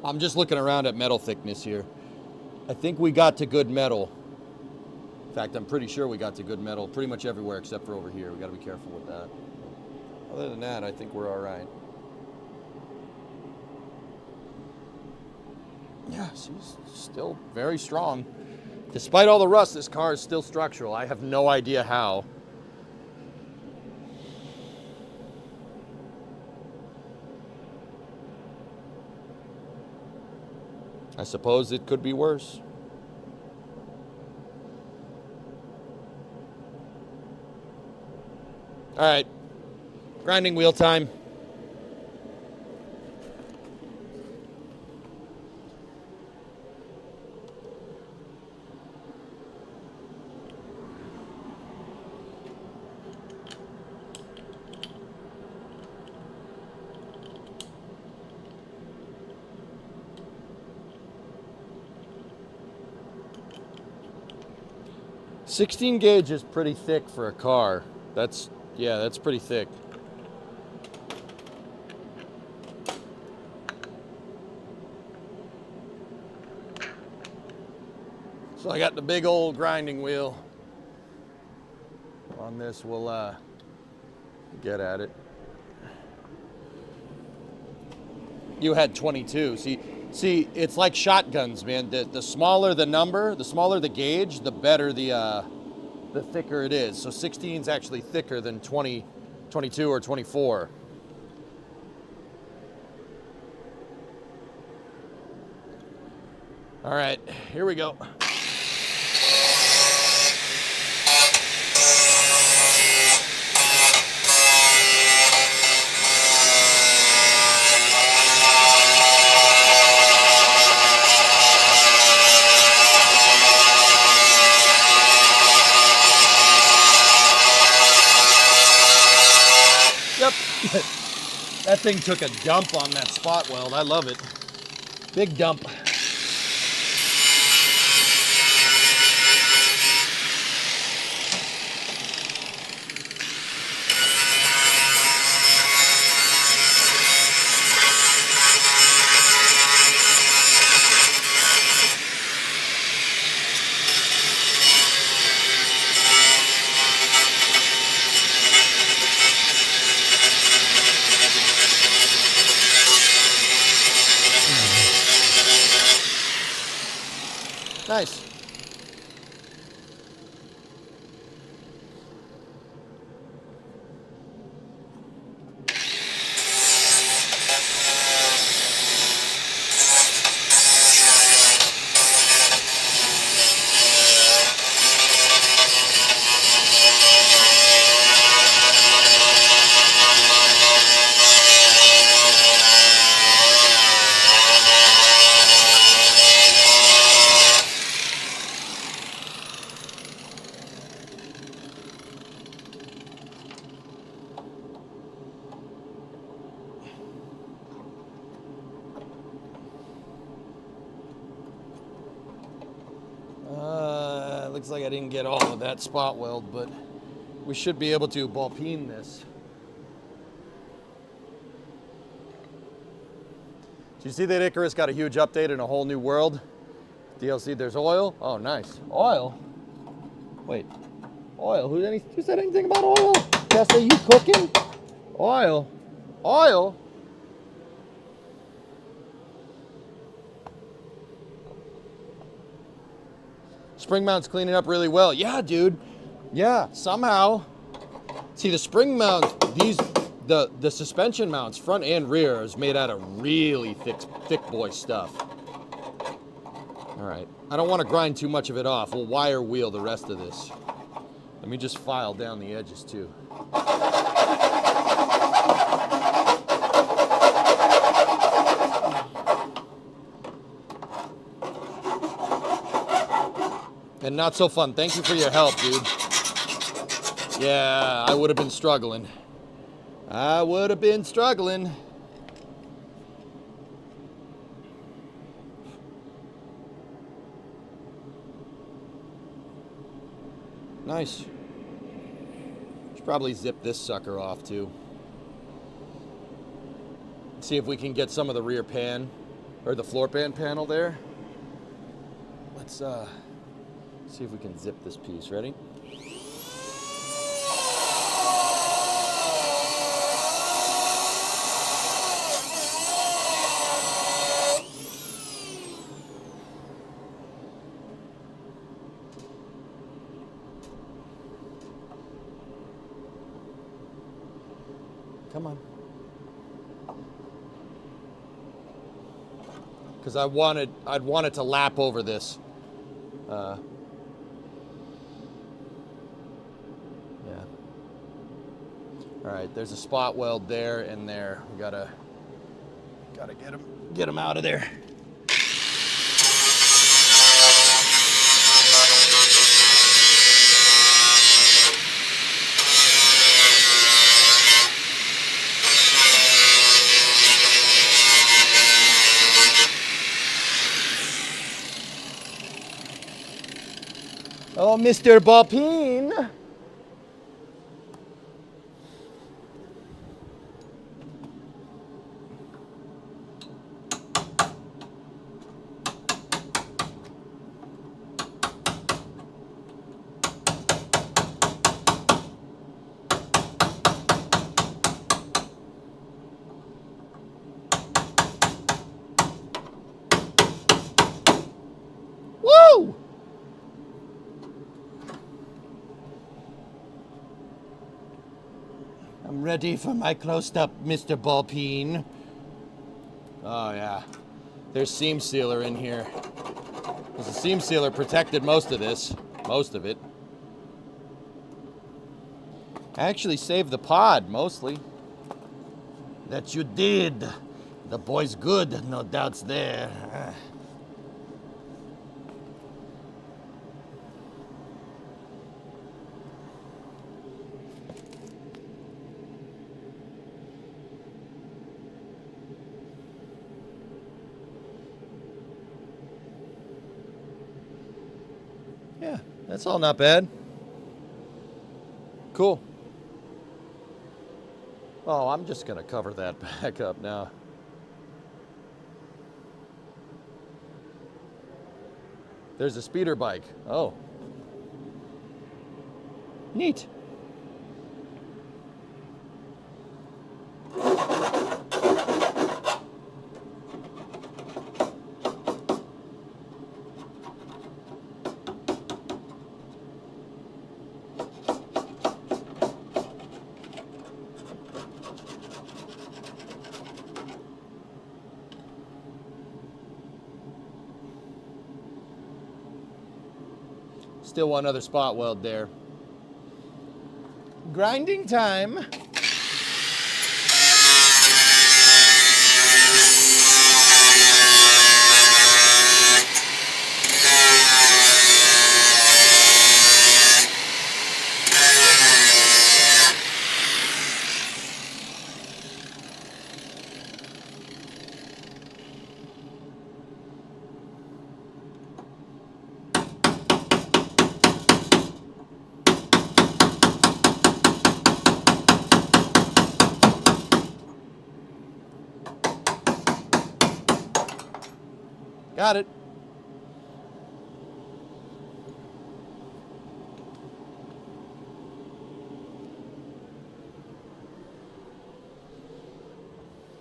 I'm just looking around at metal thickness here. I think we got to good metal. In fact, I'm pretty sure we got to good metal pretty much everywhere except for over here. We got to be careful with that. Other than that, I think we're all right. Yeah, she's still very strong. Despite all the rust, this car is still structural. I have no idea how. I suppose it could be worse. All right, grinding wheel time. .16 gauge is pretty thick for a car. That's pretty thick. So I got the big old grinding wheel. On this, we'll get at it. You had 22. See, it's like shotguns, man. The smaller the number, the smaller the gauge, the better the thicker it is. So 16 is actually thicker than 20, 22 or 24. All right, here we go. That thing took a dump on that spot weld. I love it. Big dump. Nice. Looks like I didn't get all of that spot weld, but we should be able to ball peen this. Did you see that Icarus got a huge update in a whole new world? DLC, there's oil. Oh, nice. Oil? Wait. Oil? Who said anything about oil? Tessa, you cooking? Oil? Oil? Spring mount's cleaning up really well. Yeah, dude. Yeah, somehow. See, the spring mount, the suspension mounts, front and rear, is made out of really thick boy stuff. All right. I don't want to grind too much of it off. We'll wire wheel the rest of this. Let me just file down the edges, too. And not so fun. Thank you for your help, dude. Yeah, I would have been struggling. I would have been struggling. Nice. Should probably zip this sucker off, too. See if we can get some of the rear pan or the floor pan panel there. Let's see if we can zip this piece. Ready? Come on. Because I'd want it to lap over this. Yeah. All right, there's a spot weld there and there. We gotta get them out of there. Oh, Mr. Bopine. Woo! I'm ready for my close-up, Mr. Ballpeen. Oh, yeah. There's seam sealer in here. Because the seam sealer protected most of this. Most of it. I actually saved the pod, mostly. That you did. The boy's good, no doubts there. Yeah, that's all not bad. Cool. Oh, I'm just going to cover that back up now. There's a speeder bike. Oh. Neat. Still one other spot weld there. Grinding time. Got it.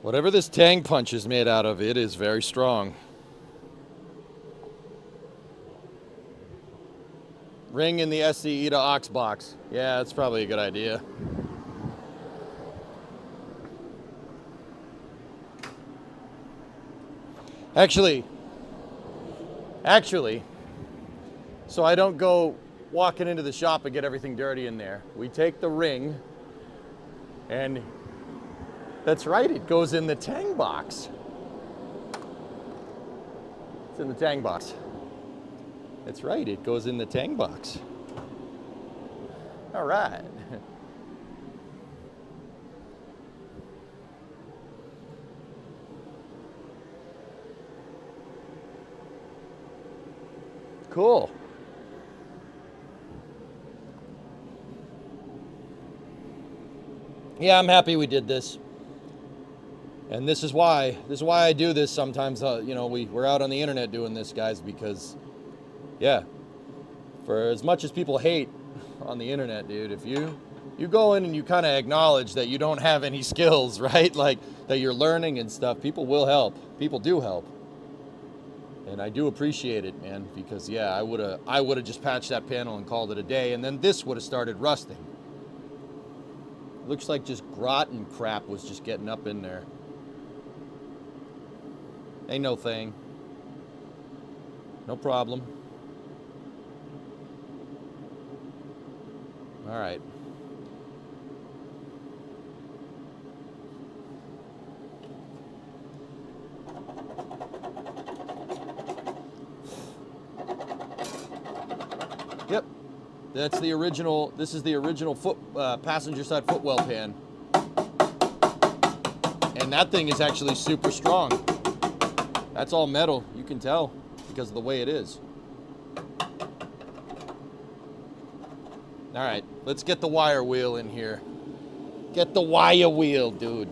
Whatever this tang punch is made out of, it is very strong. Ring in the SCE to aux box. Yeah, that's probably a good idea. Actually, so I don't go walking into the shop and get everything dirty in there. We take the ring, and that's right, it goes in the tang box. It's in the tang box. That's right, it goes in the tang box. All right. Cool. Yeah, I'm happy we did this. And this is why I do this sometimes. You know, we're out on the internet doing this, guys, because, yeah, for as much as people hate on the internet, dude, if you go in and you kind of acknowledge that you don't have any skills, right? Like that you're learning and stuff, people will help. People do help. And I do appreciate it, man, because yeah, I would have just patched that panel and called it a day, and then this would have started rusting. Looks like just grot and crap was just getting up in there. Ain't no thing. No problem. All right. Yep. That's the original. This is the original passenger side footwell pan. And that thing is actually super strong. That's all metal, you can tell, because of the way it is. All right, let's get the wire wheel in here. Get the wire wheel, dude.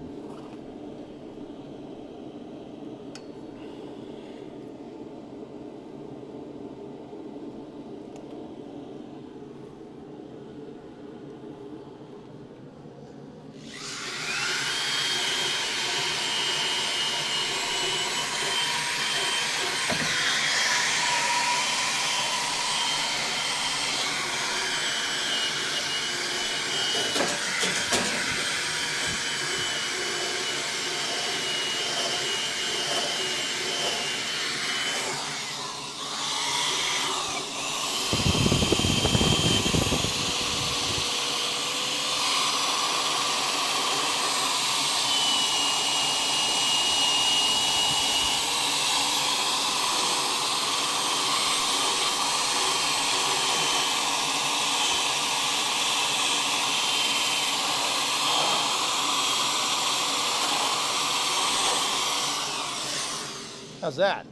How's that?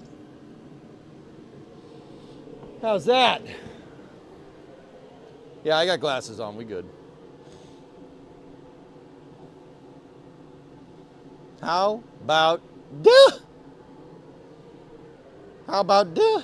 How's that? Yeah, I got glasses on. We good. How about duh? How about duh?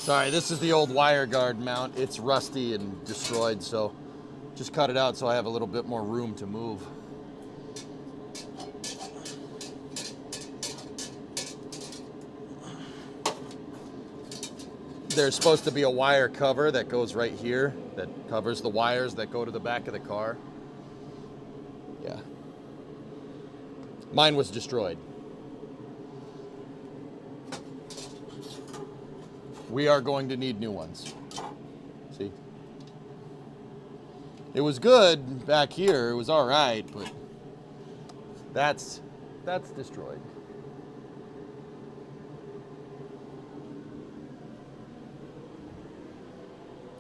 Sorry, this is the old wire guard mount. It's rusty and destroyed, so just cut it out so I have a little bit more room to move. There's supposed to be a wire cover that goes right here that covers the wires that go to the back of the car. Yeah. Mine was destroyed. We are going to need new ones. See? It was good back here. It was all right, but that's destroyed.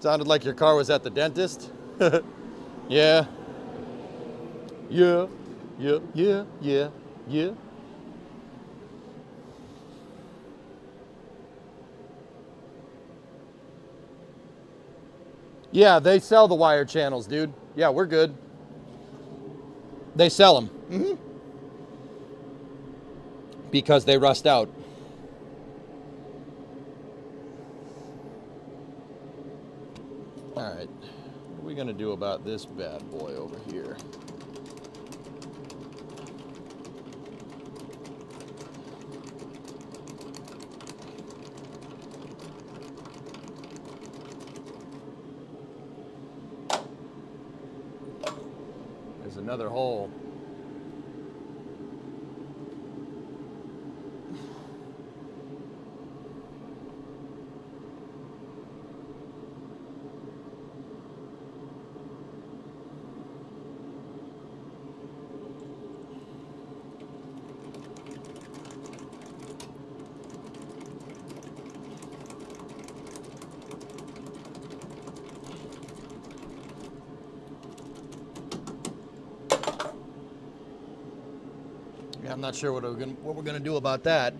Sounded like your car was at the dentist. Yeah. Yeah. Yeah. Yeah. Yeah. Yeah. Yeah, they sell the wire channels, dude. Yeah, we're good. They sell them. Mm-hmm. Because they rust out. All right. What are we going to do about this bad boy over here? There's another hole. not sure what we're gonna do about that.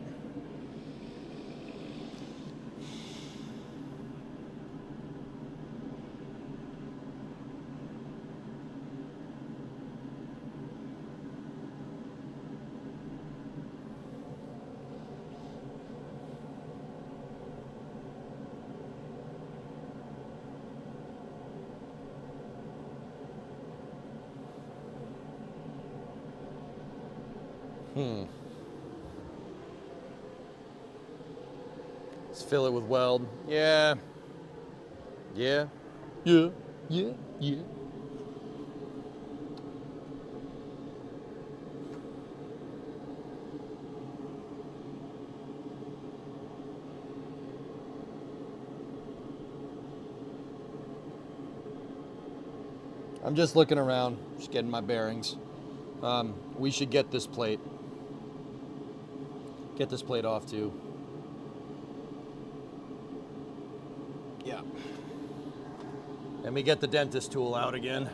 Let's fill it with weld. Yeah. Yeah. Yeah. Yeah. Yeah. I'm just looking around, just getting my bearings. We should get this plate. Get this plate off too. Yeah. Let me get the dentist tool out again.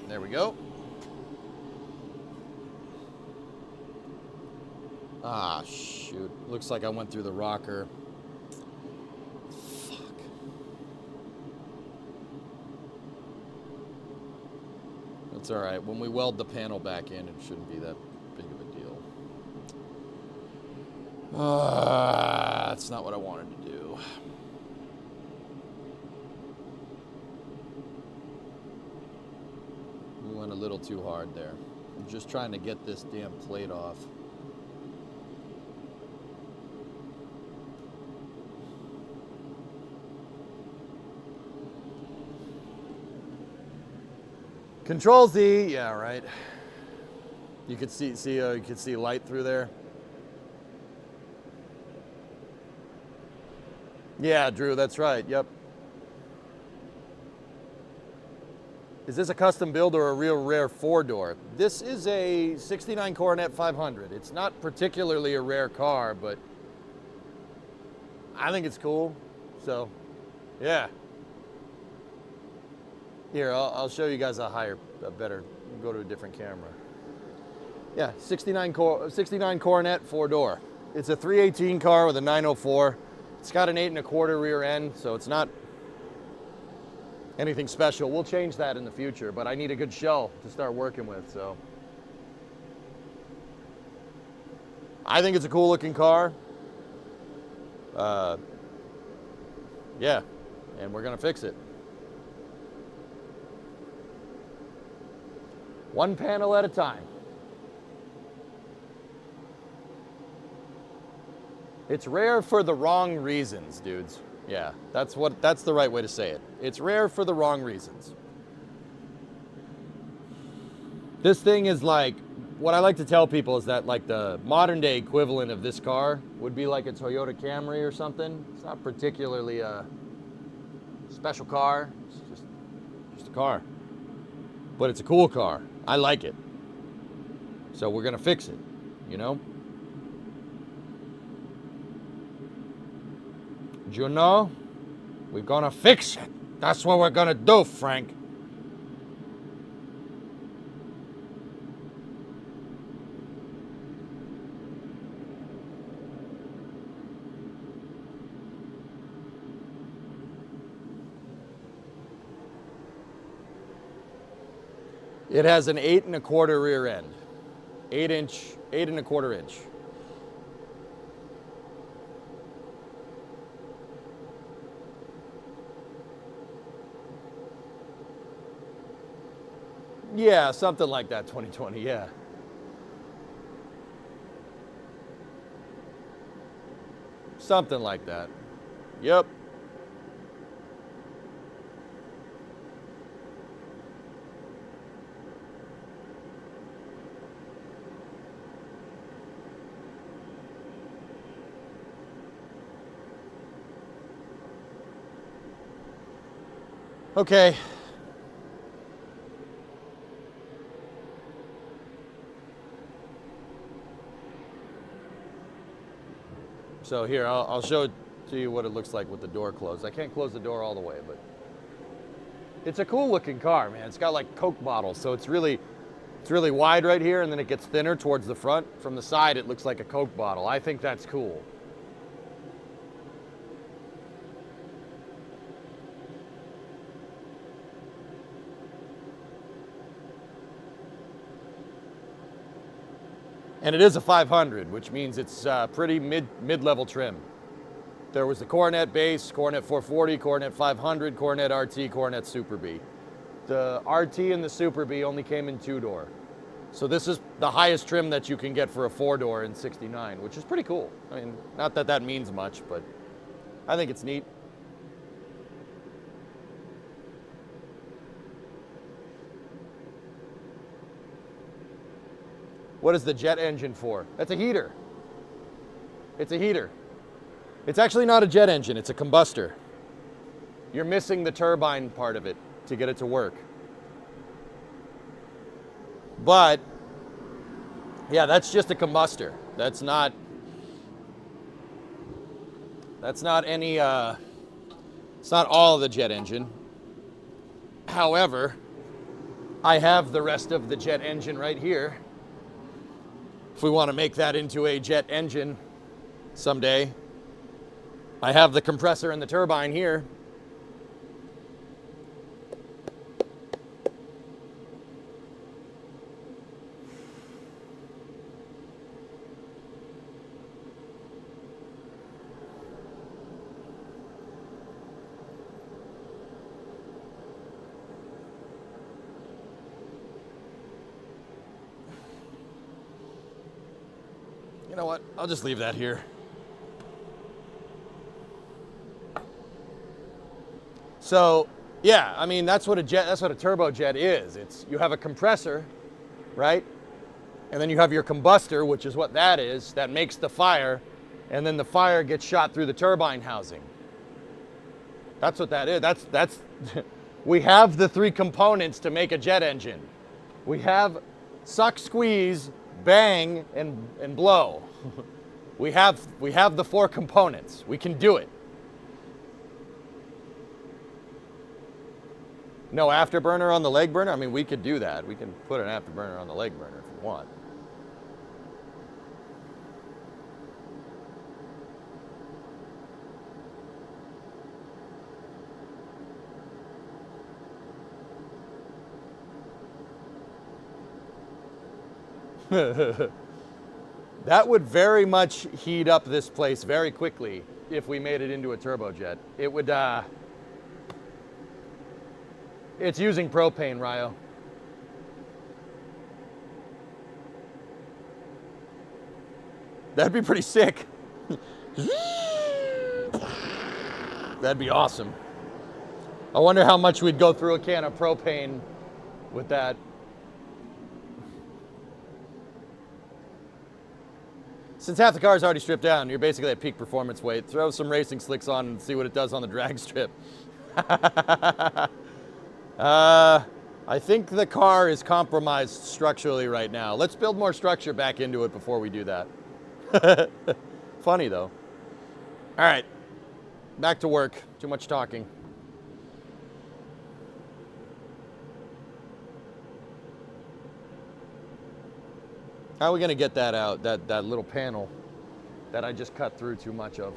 There we go. Ah, shoot. Looks like I went through the rocker. Fuck. That's all right. When we weld the panel back in, it shouldn't be that big of a deal. That's not what I wanted to do. We went a little too hard there. I'm just trying to get this damn plate off. Control Z, yeah, right. You could see light through there. Yeah, Drew, that's right. Yep. Is this a custom build or a real rare 4-door? This is a 69 Coronet 500. It's not particularly a rare car, but I think it's cool. So, yeah. Here, I'll show you guys a better, go to a different camera. Yeah, 69 Coronet 4-door. It's a 318 car with a 904. It's got an 8 1/4 rear end, so it's not anything special. We'll change that in the future, but I need a good shell to start working with, so. I think it's a cool looking car. Yeah, and we're gonna fix it. One panel at a time. It's rare for the wrong reasons, dudes. Yeah, that's the right way to say it. It's rare for the wrong reasons. This thing is like, what I like to tell people is that like the modern day equivalent of this car would be like a Toyota Camry or something. It's not particularly a special car. It's just a car. But it's a cool car. I like it. So we're gonna fix it, you know? You know, we're gonna fix it. That's what we're gonna do, Frank. It has an 8 1/4 rear end. 8 1/4 inch. Yeah, something like that, 2020, yeah. Something like that. Yep. Okay. So here, I'll show it to you what it looks like with the door closed. I can't close the door all the way, but it's a cool looking car, man. It's got like Coke bottles, so it's really wide right here, and then it gets thinner towards the front. From the side, it looks like a Coke bottle. I think that's cool. And it is a 500, which means it's pretty mid-level trim. There was the Coronet base, Coronet 440, Coronet 500, Coronet RT, Coronet Super B. The RT and the Super B only came in 2-door. So this is the highest trim that you can get for a 4-door in 69, which is pretty cool. I mean, not that that means much, but I think it's neat. What is the jet engine for? That's a heater. It's a heater. It's actually not a jet engine, it's a combustor. You're missing the turbine part of it to get it to work. But, yeah, that's just a combustor. That's not any, it's not all of the jet engine. However, I have the rest of the jet engine right here. If we want to make that into a jet engine someday, I have the compressor and the turbine here. You know what? I'll just leave that here. So, yeah, I mean, that's what a turbojet is. It's, you have a compressor, right? And then you have your combustor, which is what that is, that makes the fire, and then the fire gets shot through the turbine housing. That's what that is. That's we have the 3 components to make a jet engine. We have suck, squeeze, bang, and blow. We have the 4 components. We can do it. No afterburner on the leg burner? I mean, we could do that. We can put an afterburner on the leg burner if we want. That would very much heat up this place very quickly if we made it into a turbojet. It would, it's using propane, Ryo. That'd be pretty sick. That'd be awesome. I wonder how much we'd go through a can of propane with that. Since half the car is already stripped down, you're basically at peak performance weight. Throw some racing slicks on and see what it does on the drag strip. I think the car is compromised structurally right now. Let's build more structure back into it before we do that. Funny though. All right, back to work. Too much talking. How are we gonna get that out, that little panel that I just cut through too much of?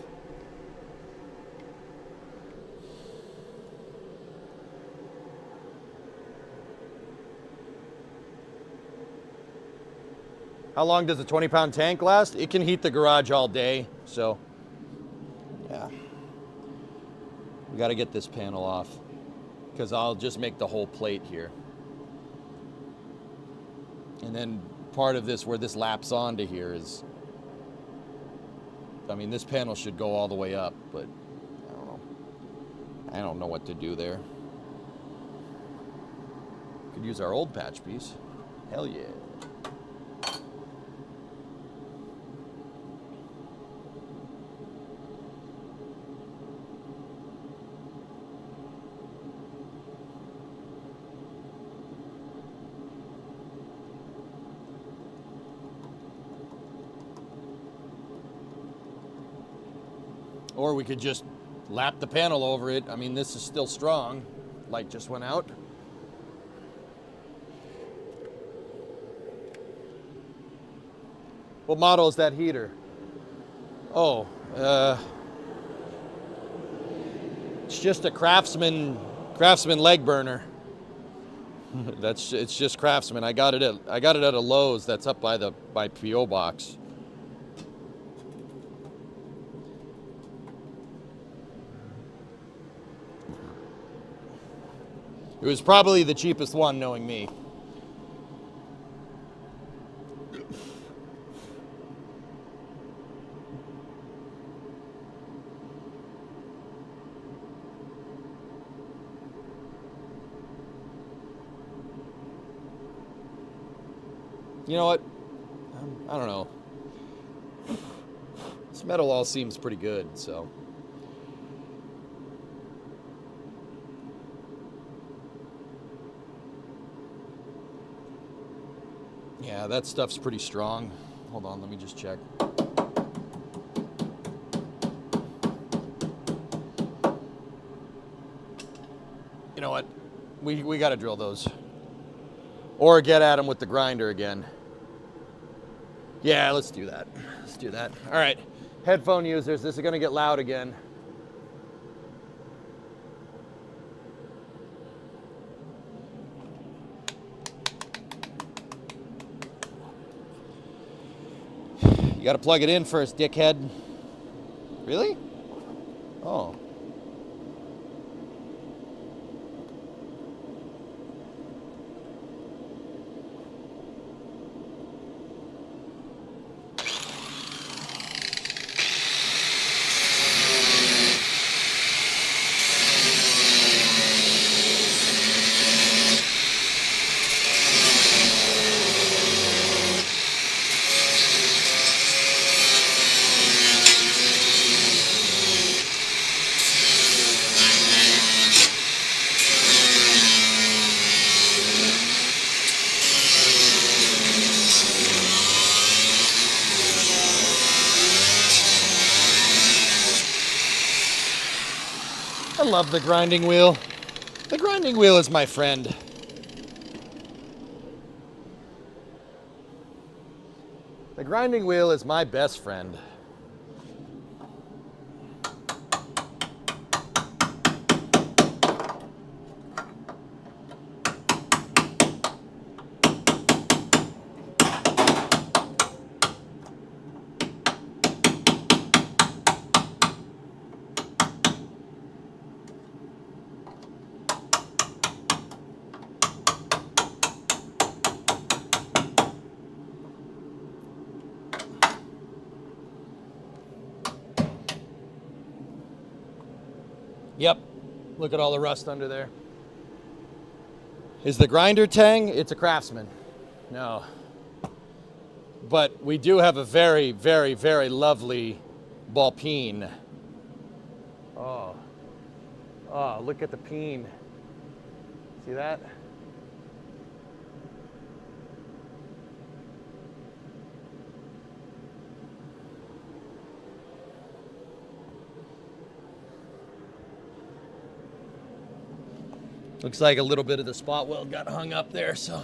How long does a 20-pound tank last? It can heat the garage all day, so yeah. We gotta get this panel off because I'll just make the whole plate here. And then part of this, where this laps onto here, is I mean, this panel should go all the way up, but I don't know. I don't know what to do there. Could use our old patch piece. Hell yeah. Or we could just lap the panel over it. I mean, this is still strong. Light just went out. What model is that heater? Oh, it's just a Craftsman leg burner. It's just Craftsman. I got it at a Lowe's that's up by my PO box. It was probably the cheapest one, knowing me. You know what? I don't know. This metal all seems pretty good, so. Yeah, that stuff's pretty strong. Hold on, let me just check. You know what? We got to drill those. Or get at them with the grinder again. Yeah, let's do that. Let's do that. All right, headphone users, this is going to get loud again. You got to plug it in first, dickhead. Really? Oh. I love the grinding wheel. The grinding wheel is my friend. The grinding wheel is my best friend. Yep, look at all the rust under there. Is the grinder Tang? It's a Craftsman. No. But we do have a very, very, very lovely ball peen. Oh. Oh, look at the peen. See that? Looks like a little bit of the spot weld got hung up there, so.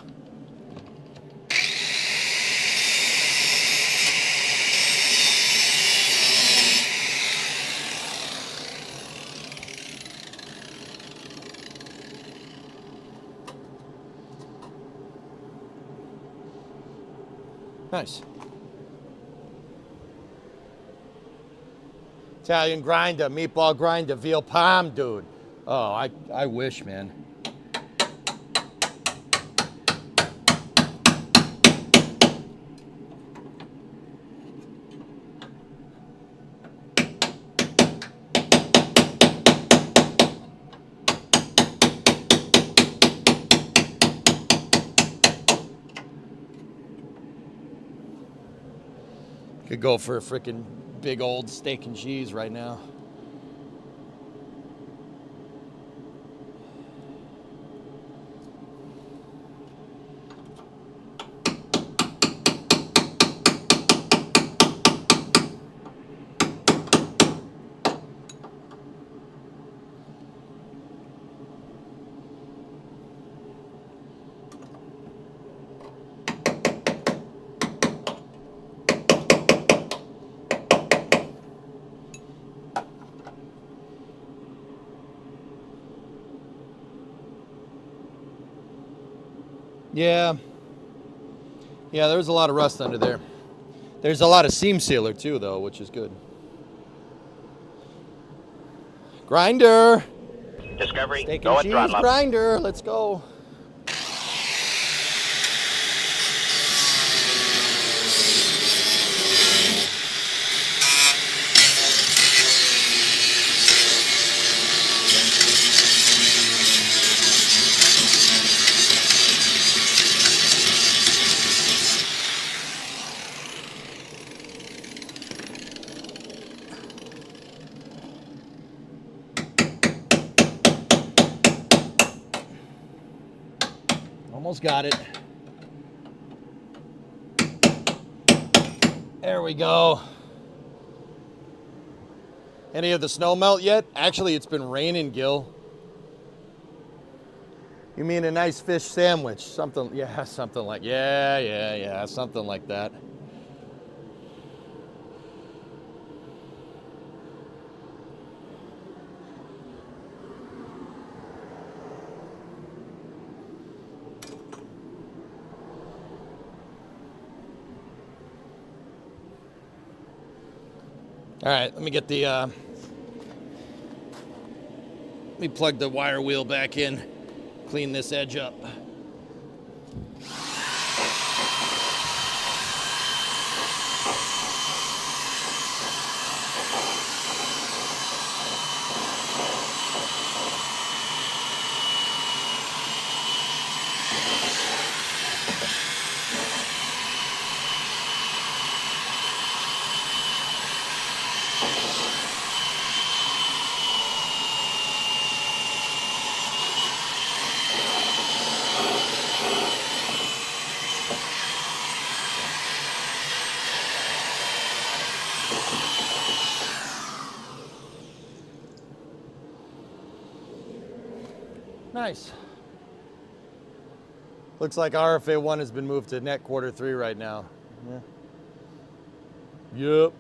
Nice. Italian grinder, meatball grinder, veal palm, dude. Oh, I wish, man. Could go for a freaking big old steak and cheese right now. Yeah, there was a lot of rust under there. There's a lot of seam sealer too, though, which is good. Grinder. Discovery, Steak go and and cheese throttle up. grinder. Let's go. Almost got it. There we go. Any of the snow melt yet? Actually, it's been raining, Gil. You mean a nice fish sandwich? Something, yeah, something like, yeah, something like that. All right, let me get the, let me plug the wire wheel back in, clean this edge up. Nice. Looks like RFA1 has been moved to net quarter 3 right now. Yeah. Yep.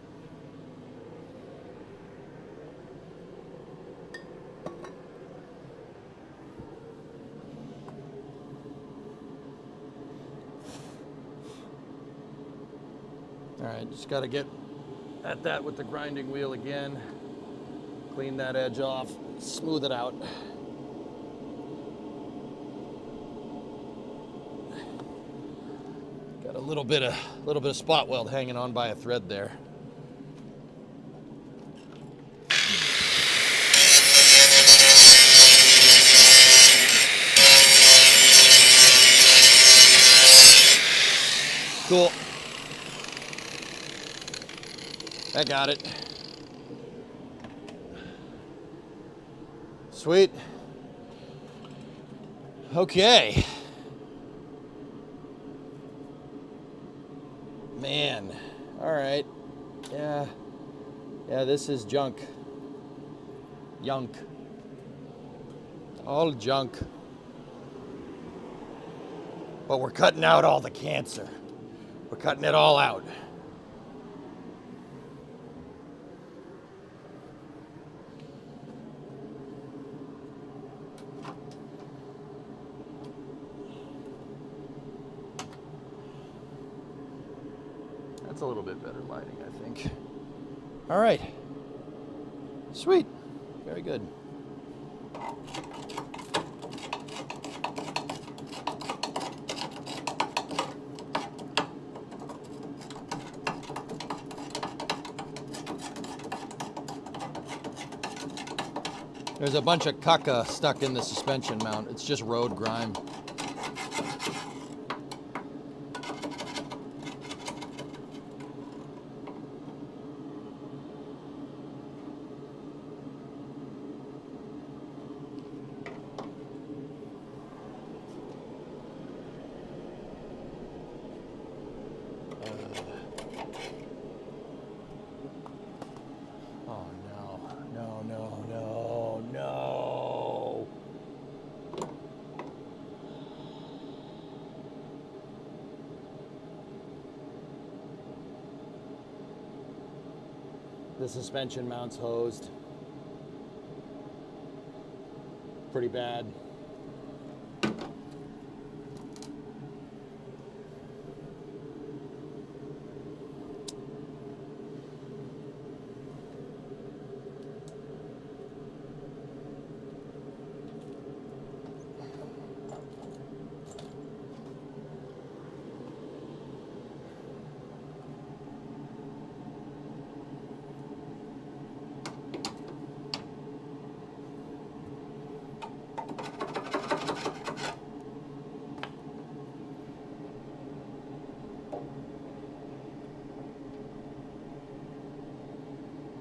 All right, just got to get at that with the grinding wheel again. Clean that edge off, smooth it out. Got a little bit of spot weld hanging on by a thread there. Cool. I got it. Sweet. Okay. Man. All right. Yeah, this is junk. Yunk. All junk. But we're cutting out all the cancer. We're cutting it all out. That's a little bit better lighting, I think. All right. Sweet. Very good. There's a bunch of caca stuck in the suspension mount. It's just road grime. The suspension mount's hosed. Pretty bad.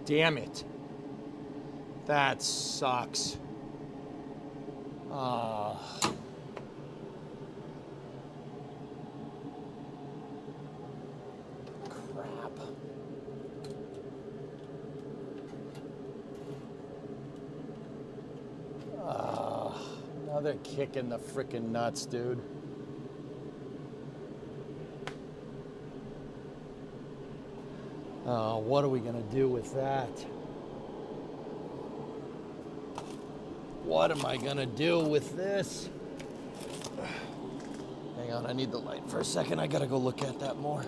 Damn it. That sucks. Crap. Another kick in the frickin' nuts, dude. Oh, what are we gonna do with that? What am I gonna do with this? Hang on, I need the light for a second. I gotta go look at that more.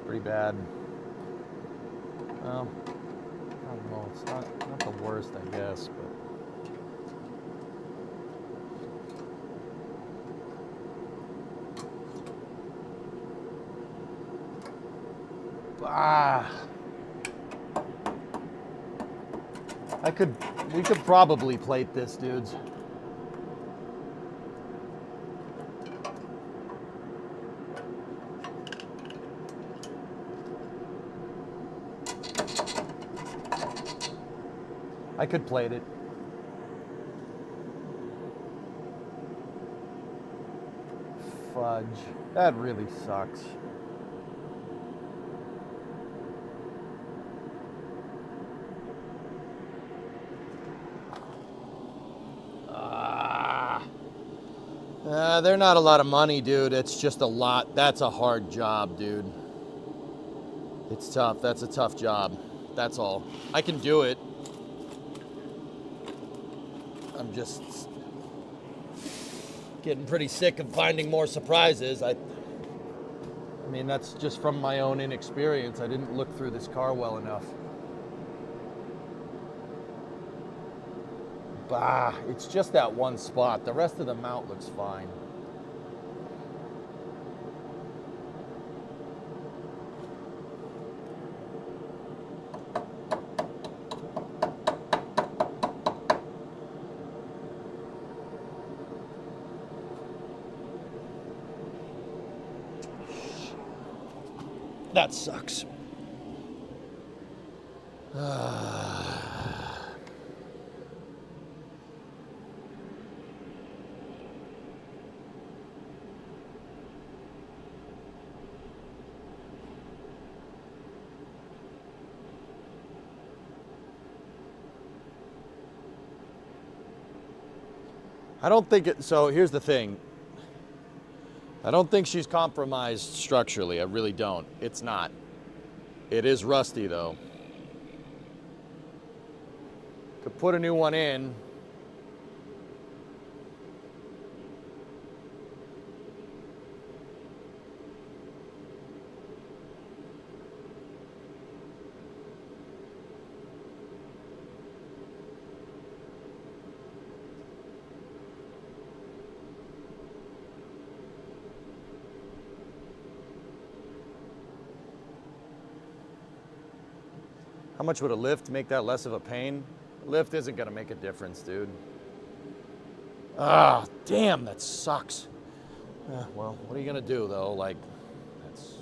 Pretty bad. Well, I don't know. It's not the worst, I guess, but we could probably plate this, dudes. I could plate it. Fudge. That really sucks. They're not a lot of money, dude. It's just a lot. That's a hard job, dude. It's tough. That's a tough job. That's all. I can do it. I'm just getting pretty sick of finding more surprises. I mean, that's just from my own inexperience. I didn't look through this car well enough. It's just that one spot. The rest of the mount looks fine. That sucks. I don't think it, so here's the thing. I don't think she's compromised structurally. I really don't. It's not. It is rusty though. Could put a new one in. How much would a lift make that less of a pain? A lift isn't gonna make a difference, dude. Ah, damn, that sucks. Well, what are you gonna do though? Like, that's,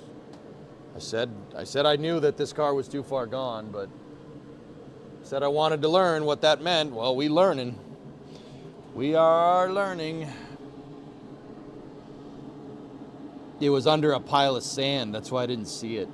I said I knew that this car was too far gone, but I said I wanted to learn what that meant. Well, we learning. We are learning. It was under a pile of sand. That's why I didn't see it.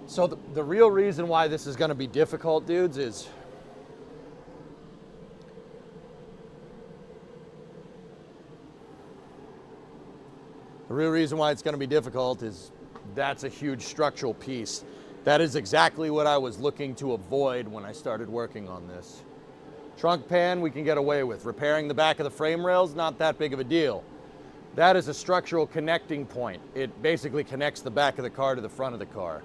So the real reason why this is going to be difficult, dudes, is the real reason why it's going to be difficult is that's a huge structural piece. That is exactly what I was looking to avoid when I started working on this. Trunk pan we can get away with. Repairing the back of the frame rails, not that big of a deal. That is a structural connecting point. It basically connects the back of the car to the front of the car.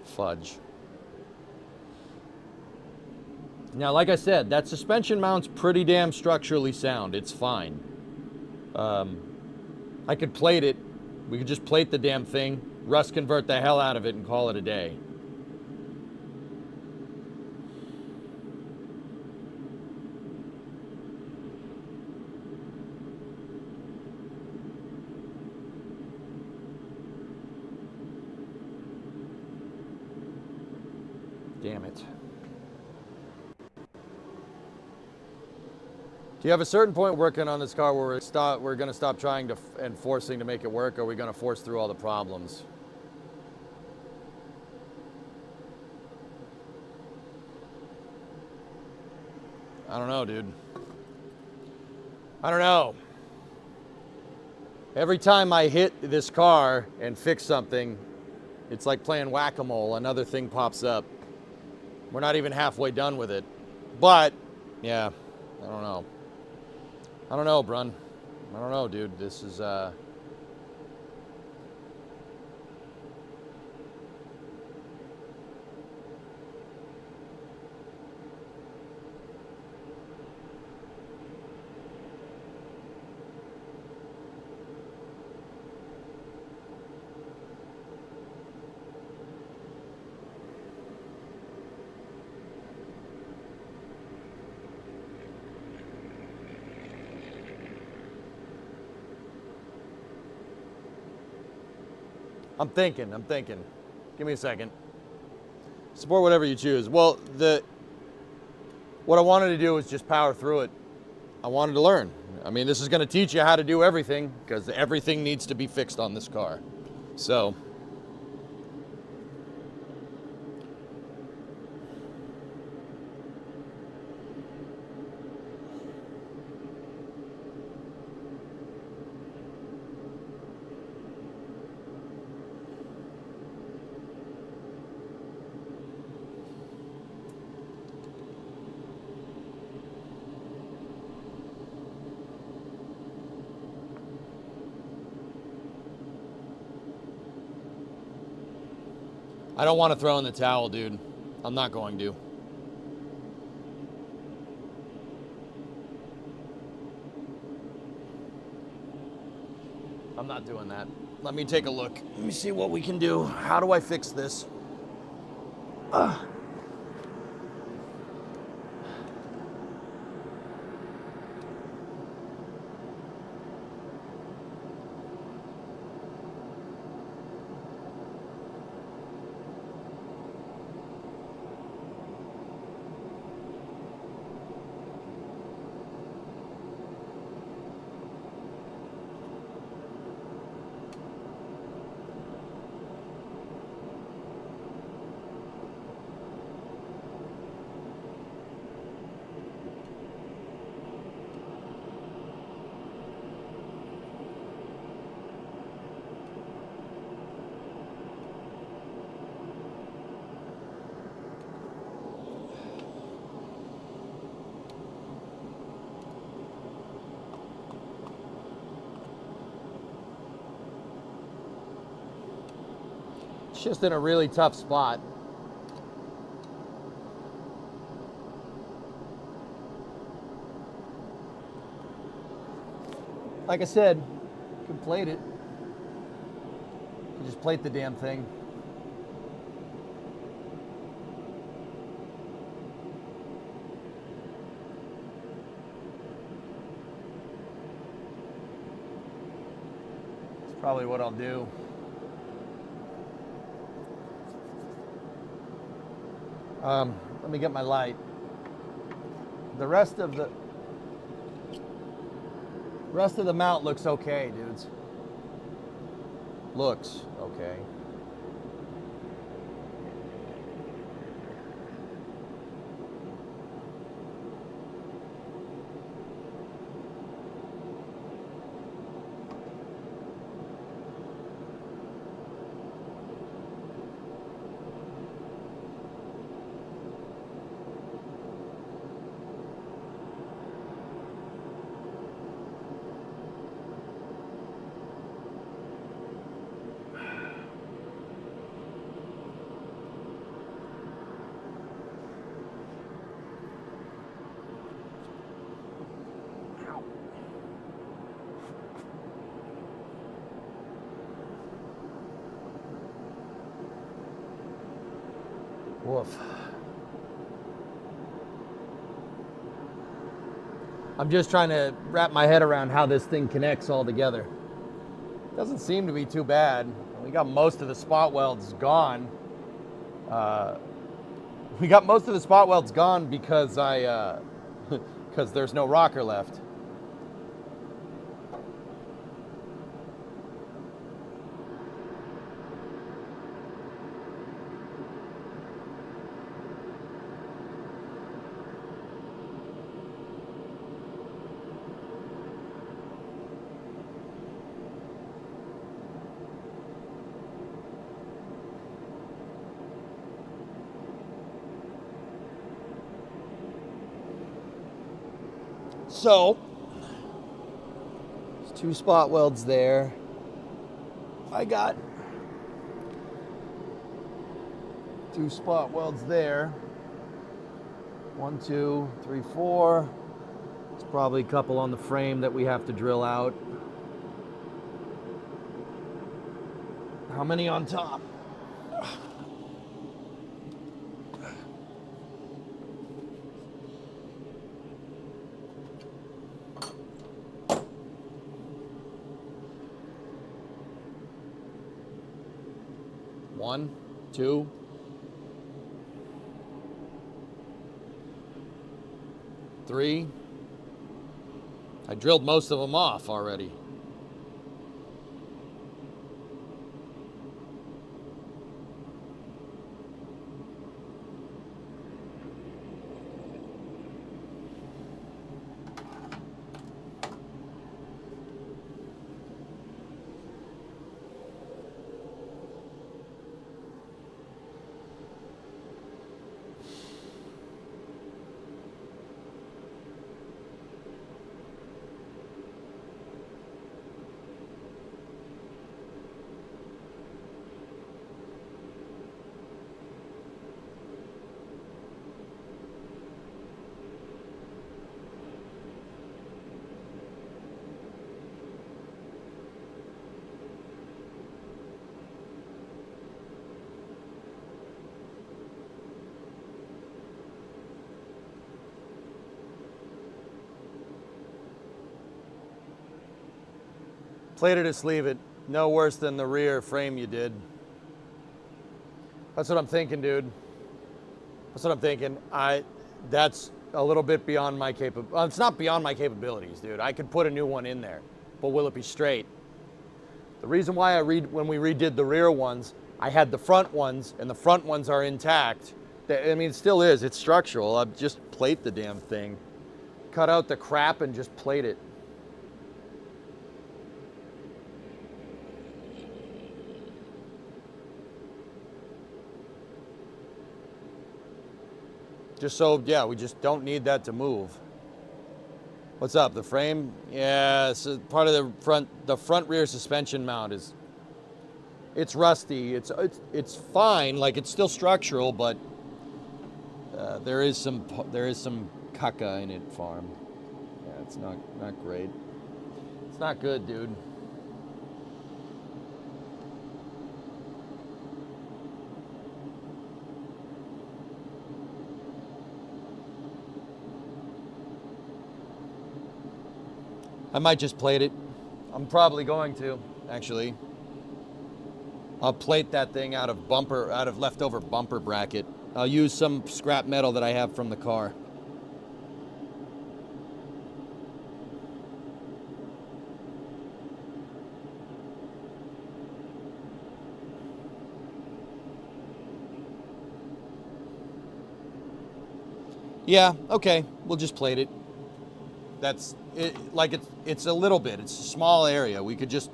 Fudge. Now, like I said, that suspension mount's pretty damn structurally sound. It's fine. I could plate it. We could just plate the damn thing, rust convert the hell out of it, and call it a day. Damn it. Do you have a certain point working on this car where we're going to stop trying to and forcing to make it work, or are we going to force through all the problems? I don't know, dude. I don't know. Every time I hit this car and fix something, it's like playing whack-a-mole. Another thing pops up. We're not even halfway done with it. But, yeah, I don't know. I don't know, Brun. I don't know, dude. This is, I'm thinking. Give me a second. Support whatever you choose. Well, what I wanted to do was just power through it. I wanted to learn. I mean, this is going to teach you how to do everything, because everything needs to be fixed on this car. So, I don't want to throw in the towel, dude. I'm not going to. I'm not doing that. Let me take a look. Let me see what we can do. How do I fix this? It's just in a really tough spot. Like I said, you can plate it. You can just plate the damn thing. That's probably what I'll do. Let me get my light. The rest of the mount looks okay, dudes. Looks okay. Woof. I'm just trying to wrap my head around how this thing connects all together. Doesn't seem to be too bad. We got most of the spot welds gone. We got most of the spot welds gone because because there's no rocker left. So, there's 2 spot welds there. I got 2 spot welds there. 1, 2, 3, 4. There's probably a couple on the frame that we have to drill out. How many on top? One, 2, 3. I drilled most of them off already. Plated to sleeve it. No worse than the rear frame you did. That's what I'm thinking, dude. That's what I'm thinking. That's a little bit beyond my it's not beyond my capabilities, dude. I could put a new one in there, but will it be straight? The reason why when we redid the rear ones, I had the front ones, and the front ones are intact. I mean, it still is. It's structural. I'll just plate the damn thing. Cut out the crap and just plate it. Just so, yeah, we just don't need that to move. What's up, the frame? Yeah, so part of the front rear suspension mount is It's rusty. It's fine. Like, it's still structural, but there is some caca in it, farm. Yeah, it's not great. It's not good, dude. I might just plate it. I'm probably going to, actually. I'll plate that thing out of leftover bumper bracket. I'll use some scrap metal that I have from the car. Yeah, okay, we'll just plate it. That's it. Like, it's a little bit. It's a small area. We could just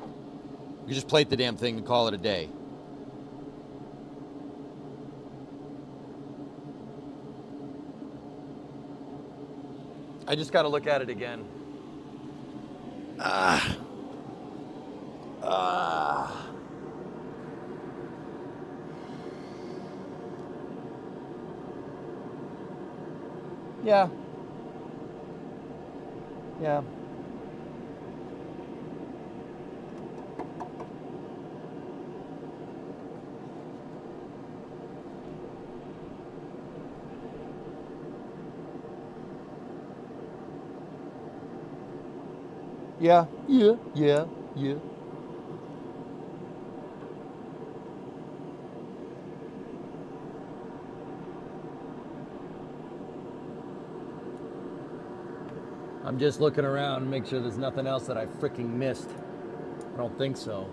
plate the damn thing and call it a day. I just got to look at it again. Yeah. Yeah. Yeah. I'm just looking around and make sure there's nothing else that I freaking missed. I don't think so.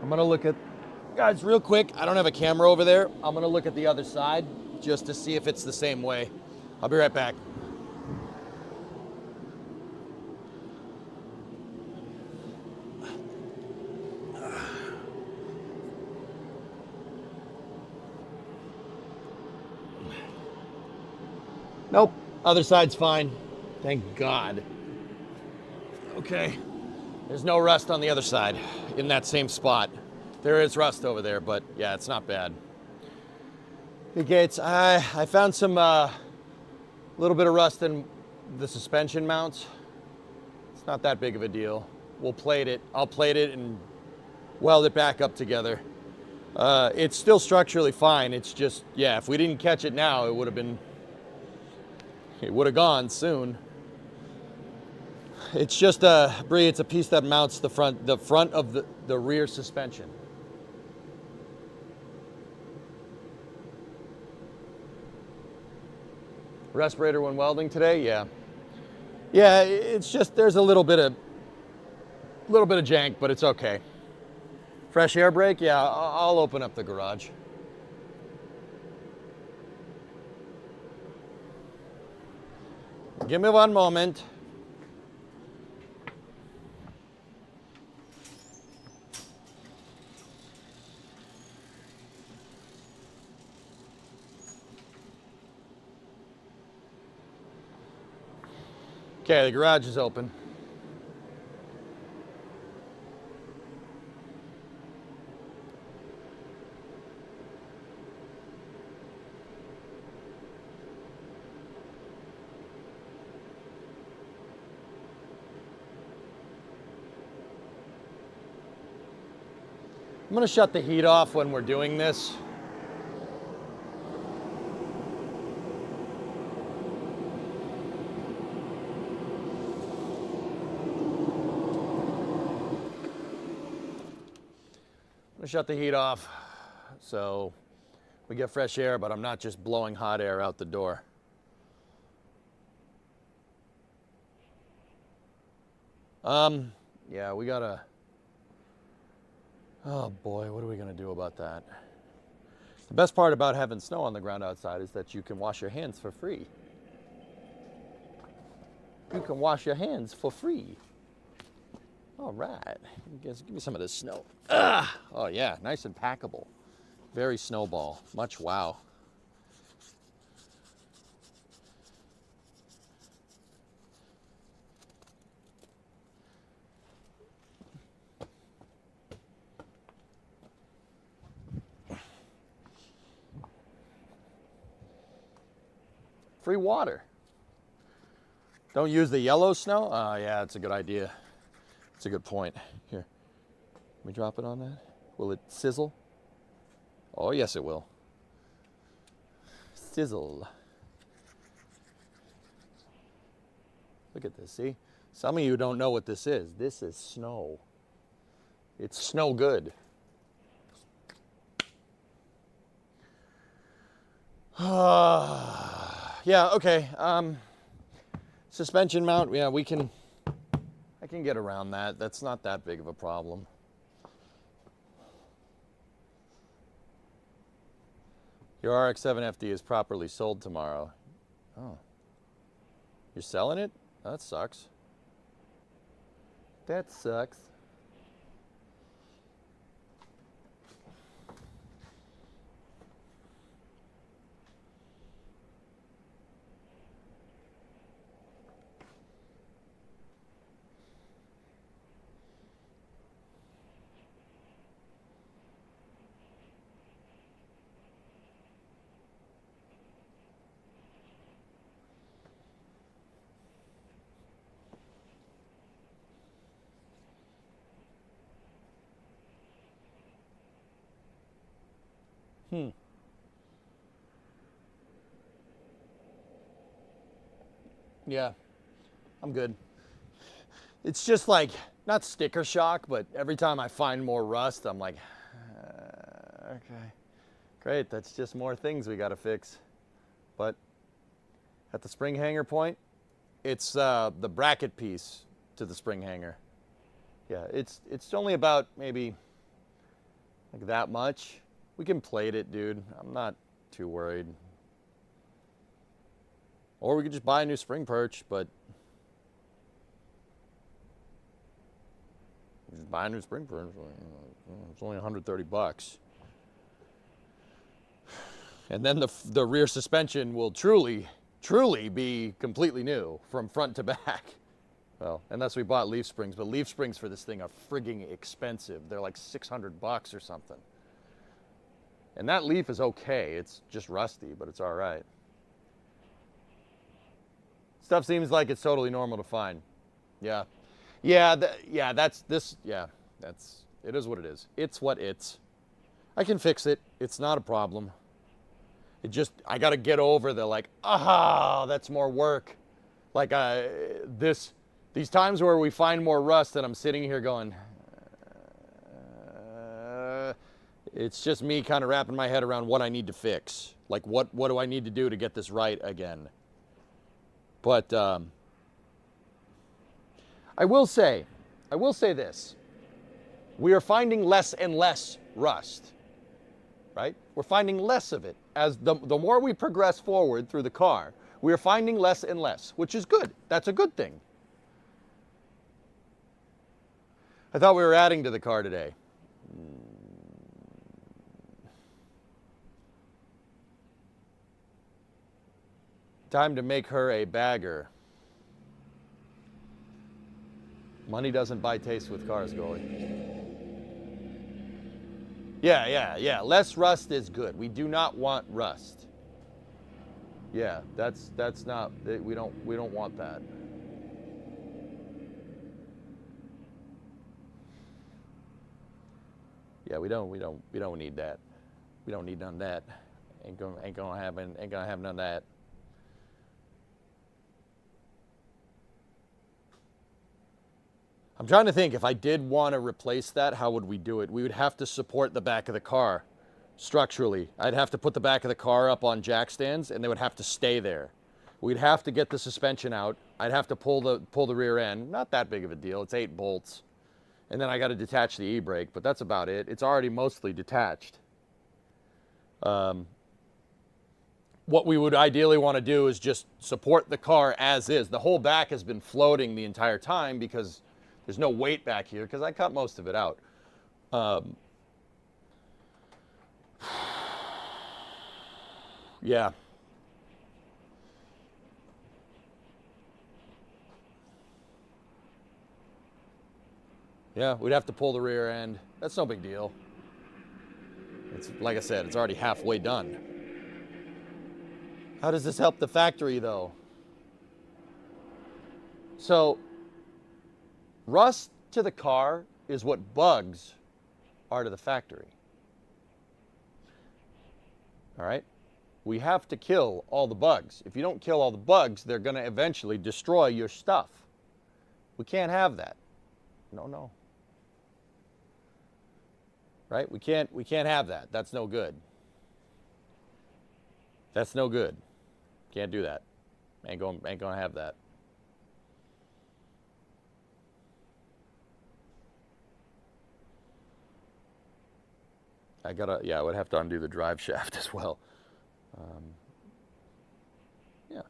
I'm gonna look at, guys, real quick, I don't have a camera over there. I'm gonna look at the other side just to see if it's the same way. I'll be right back. Nope, other side's fine. Thank God. Okay, there's no rust on the other side in that same spot. There is rust over there, but yeah, it's not bad. Hey Gates, I found some little bit of rust in the suspension mounts. It's not that big of a deal. We'll plate it. I'll plate it and weld it back up together. It's still structurally fine. It's just, yeah, if we didn't catch it now, it would have gone soon. It's just Bree, it's a piece that mounts the front of the rear suspension. Respirator when welding today, yeah. Yeah, it's just there's a little bit of jank, but it's okay. Fresh air brake, yeah, I'll open up the garage. Give me one moment. Okay, the garage is open. I'm going to shut the heat off when we're doing this. I'm going to shut the heat off so we get fresh air, but I'm not just blowing hot air out the door. Yeah, we gotta, oh boy, what are we gonna do about that? The best part about having snow on the ground outside is that you can wash your hands for free. You can wash your hands for free. All right, give me some of this snow. Oh yeah, nice and packable. Very snowball, much wow. Free water. Don't use the yellow snow? Oh, yeah, that's a good idea. That's a good point. Here, let me drop it on that. Will it sizzle? Oh, yes, it will. Sizzle. Look at this, see? Some of you don't know what this is. This is snow. It's snow good. Yeah, okay. Suspension mount, yeah, I can get around that. That's not that big of a problem. Your RX-7 FD is properly sold tomorrow. Oh. You're selling it? That sucks. That sucks. Yeah, I'm good. It's just like, not sticker shock, but every time I find more rust, I'm like, okay, great, that's just more things we gotta fix. But at the spring hanger point, it's the bracket piece to the spring hanger. Yeah, it's only about maybe like that much. We can plate it, dude. I'm not too worried. Or we could just buy a new spring perch, but just buy a new spring perch. It's only 130 bucks. And then the rear suspension will truly be completely new from front to back. Well, unless we bought leaf springs, but leaf springs for this thing are frigging expensive. They're like 600 bucks or something. And that leaf is okay. It's just rusty, but it's all right. Stuff seems like it's totally normal to find. Yeah. Yeah, it is what it is. It's what it's. I can fix it. It's not a problem. It just, I got to get over the like, that's more work. Like these times where we find more rust and I'm sitting here going, it's just me kind of wrapping my head around what I need to fix. Like what do I need to do to get this right again? But I will say this. We are finding less and less rust, right? We're finding less of it. As the more we progress forward through the car, we are finding less and less, which is good. That's a good thing. I thought we were adding to the car today. Time to make her a bagger. Money doesn't buy taste with cars, Goalie. Yeah. Less rust is good. We do not want rust. Yeah, that's not, we don't want that. Yeah, we don't need that. We don't need none of that. Ain't gonna have none of that. I'm trying to think, if I did want to replace that, how would we do it? We would have to support the back of the car structurally. I'd have to put the back of the car up on jack stands and they would have to stay there. We'd have to get the suspension out. I'd have to pull the rear end. Not that big of a deal. It's 8 bolts. And then I got to detach the e-brake, but that's about it. It's already mostly detached. What we would ideally want to do is just support the car as is. The whole back has been floating the entire time because there's no weight back here because I cut most of it out. Yeah. Yeah, we'd have to pull the rear end. That's no big deal. It's like I said, it's already halfway done. How does this help the factory though? So rust to the car is what bugs are to the factory. All right? We have to kill all the bugs. If you don't kill all the bugs, they're going to eventually destroy your stuff. We can't have that. No. Right? We can't have that. That's no good. That's no good. Can't do that. Ain't gonna have that. I would have to undo the drive shaft as well. Yeah.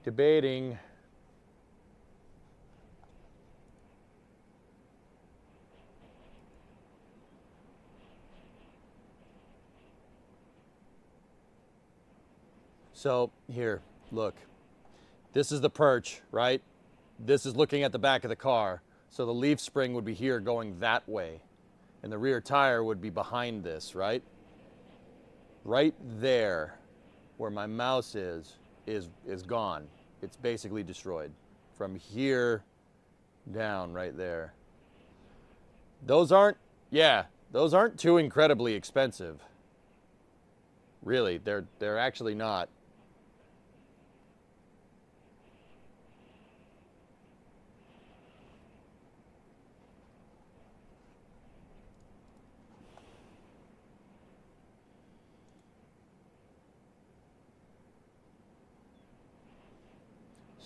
Debating. So here, look. This is the perch, right? This is looking at the back of the car. So the leaf spring would be here going that way. And the rear tire would be behind this, right? Right there, where my mouse is gone. It's basically destroyed. From here down right there. Those aren't too incredibly expensive. Really, they're actually not.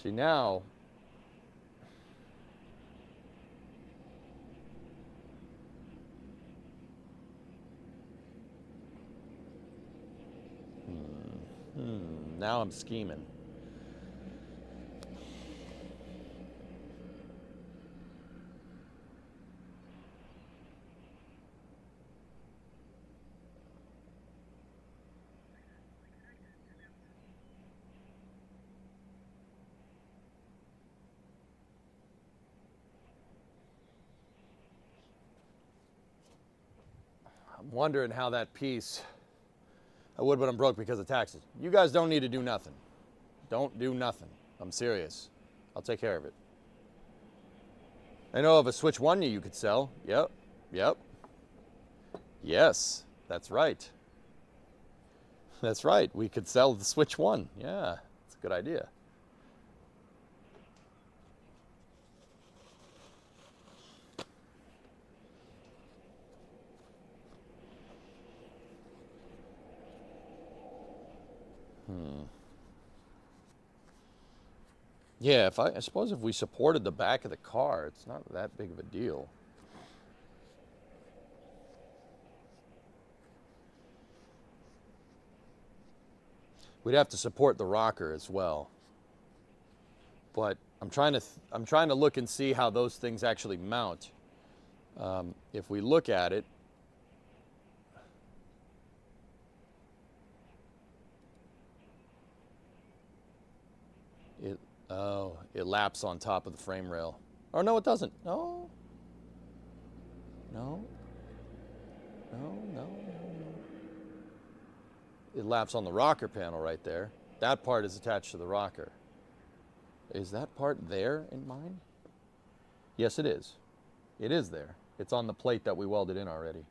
See now, now I'm scheming. I'm wondering how that piece, I would, but I'm broke because of taxes. You guys don't need to do nothing. Don't do nothing. I'm serious. I'll take care of it. I know of a Switch 1 you could sell. Yep. Yes, that's right. That's right. We could sell the Switch 1. Yeah, it's a good idea. Yeah, I suppose if we supported the back of the car, it's not that big of a deal. We'd have to support the rocker as well. But I'm trying to look and see how those things actually mount. If we look at it, it laps on top of the frame rail. Oh no, it doesn't. No. It laps on the rocker panel right there. That part is attached to the rocker. Is that part there in mine? Yes, it is. It is there. It's on the plate that we welded in already.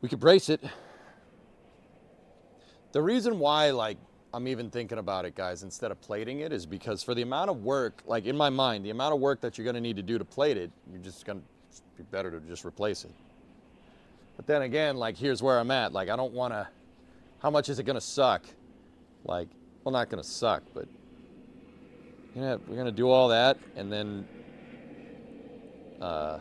We could brace it. The reason why, like, I'm even thinking about it, guys, instead of plating it, is because for the amount of work, like in my mind, the amount of work that you're going to need to do to plate it, you're just going to be better to just replace it. But then again, like, here's where I'm at. Like, I don't want to, How much is it going to suck? Like, well, not going to suck, but we're going to do all that, and then you're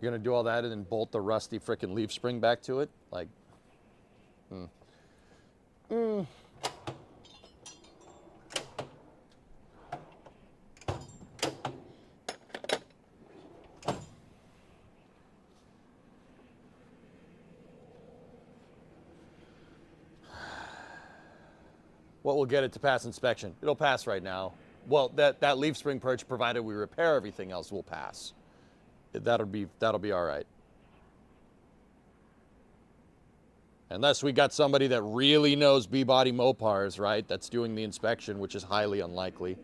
going to do all that and then bolt the rusty frickin' leaf spring back to it? Like, What will get it to pass inspection? It'll pass right now. Well, that leaf spring perch, provided we repair everything else, will pass. That'll be all right. Unless we got somebody that really knows B-body Mopars, right? That's doing the inspection, which is highly unlikely.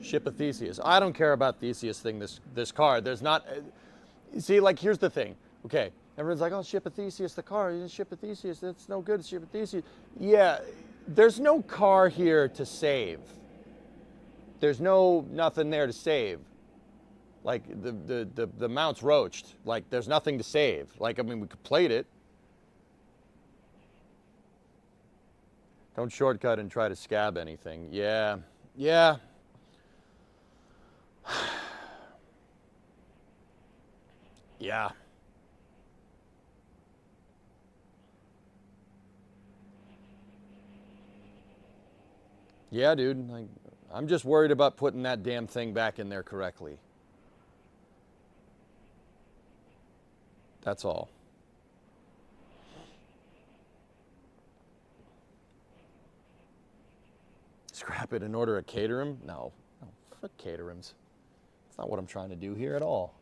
Ship a Theseus. I don't care about Theseus thing, this car. There's not, see, like, here's the thing. Okay, everyone's like, oh, ship a Theseus, the car. You ship a Theseus, that's no good, ship a Theseus. Yeah, there's no car here to save. There's nothing there to save. Like, the mount's roached. Like, there's nothing to save. Like, I mean, we could plate it. Don't shortcut and try to scab anything. Yeah. Yeah. Yeah. Yeah, dude. Like, I'm just worried about putting that damn thing back in there correctly. That's all. Scrap it and order a Caterham? No. No, fuck Caterhams. That's not what I'm trying to do here at all.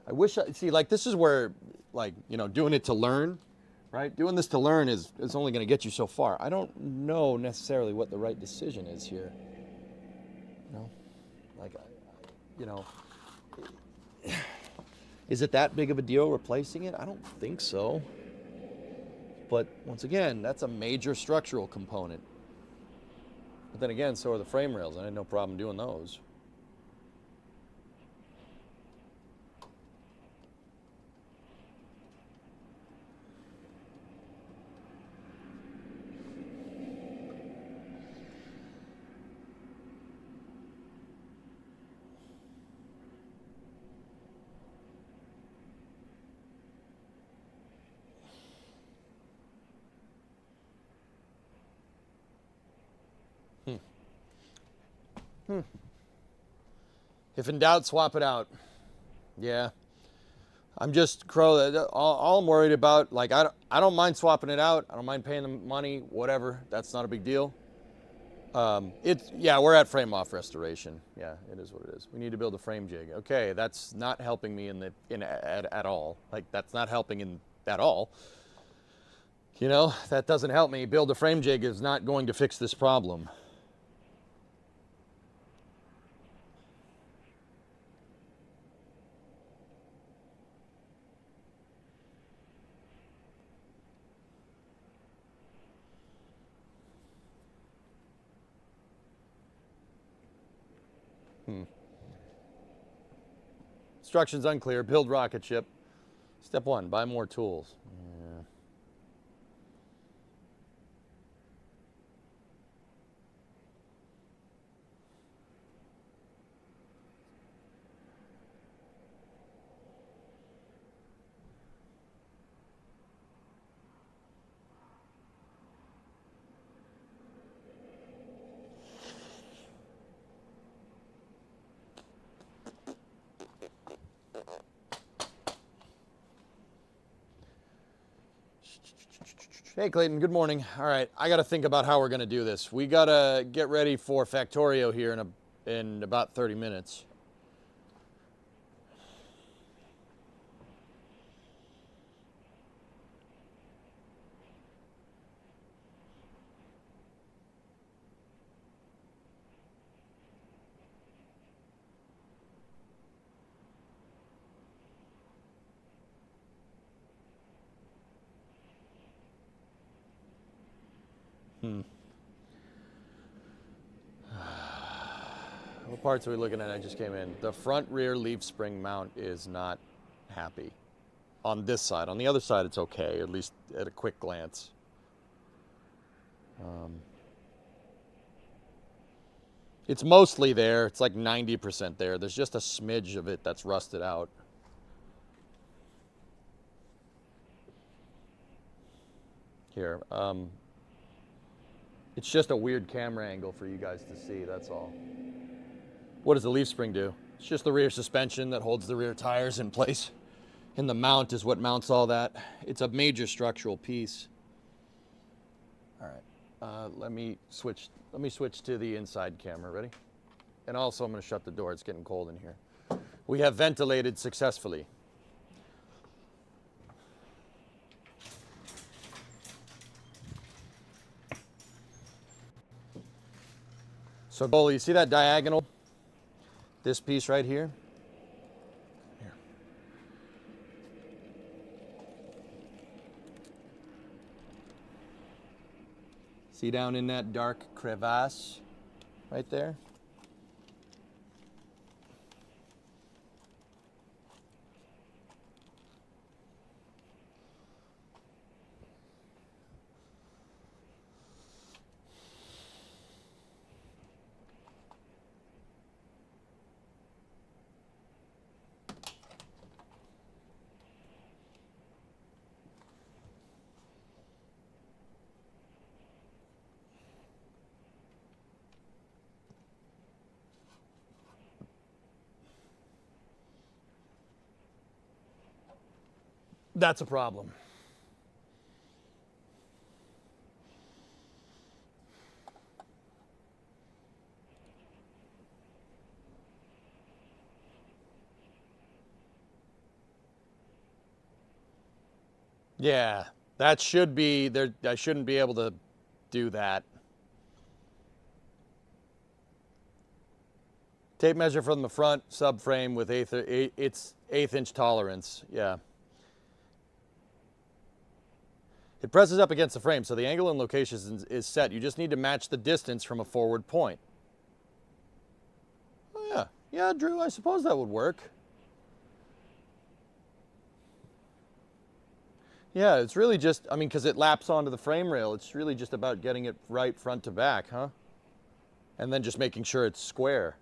I wish, see, like, this is where, like, you know, doing it to learn, right? Doing this to learn is only going to get you so far. I don't know necessarily what the right decision is here. You know, like, you know, is it that big of a deal replacing it? I don't think so. But once again, that's a major structural component. But then again, so are the frame rails. I had no problem doing those. If in doubt, swap it out. Yeah. I'm just, Crow, all I'm worried about, like, I don't mind swapping it out. I don't mind paying the money, whatever. That's not a big deal. Yeah, we're at frame off restoration. Yeah, it is what it is. We need to build a frame jig. Okay, that's not helping me at all. Like, that's not helping at all. You know, that doesn't help me. Build a frame jig is not going to fix this problem. Instructions unclear. Build rocket ship. Step 1, buy more tools. Yeah. Hey Clayton, good morning. All right, I got to think about how we're going to do this. We got to get ready for Factorio here in about 30 minutes. What parts are we looking at? I just came in. The front rear leaf spring mount is not happy on this side. On the other side, it's okay, at least at a quick glance. It's mostly there. It's like 90% there. There's just a smidge of it that's rusted out. Here. It's just a weird camera angle for you guys to see, that's all. What does the leaf spring do? It's just the rear suspension that holds the rear tires in place. And the mount is what mounts all that. It's a major structural piece. All right, let me switch to the inside camera, ready? And also I'm gonna shut the door, it's getting cold in here. We have ventilated successfully. So Goalie, you see that diagonal? This piece right here? Here. See down in that dark crevasse right there? That's a problem. Yeah, that should be there. I shouldn't be able to do that. Tape measure from the front subframe with it's 1/8 inch tolerance. Yeah. It presses up against the frame, so the angle and location is set. You just need to match the distance from a forward point. Oh yeah, yeah, Drew, I suppose that would work. Yeah, it's really just, I mean, because it laps onto the frame rail, it's really just about getting it right front to back, huh? And then just making sure it's square.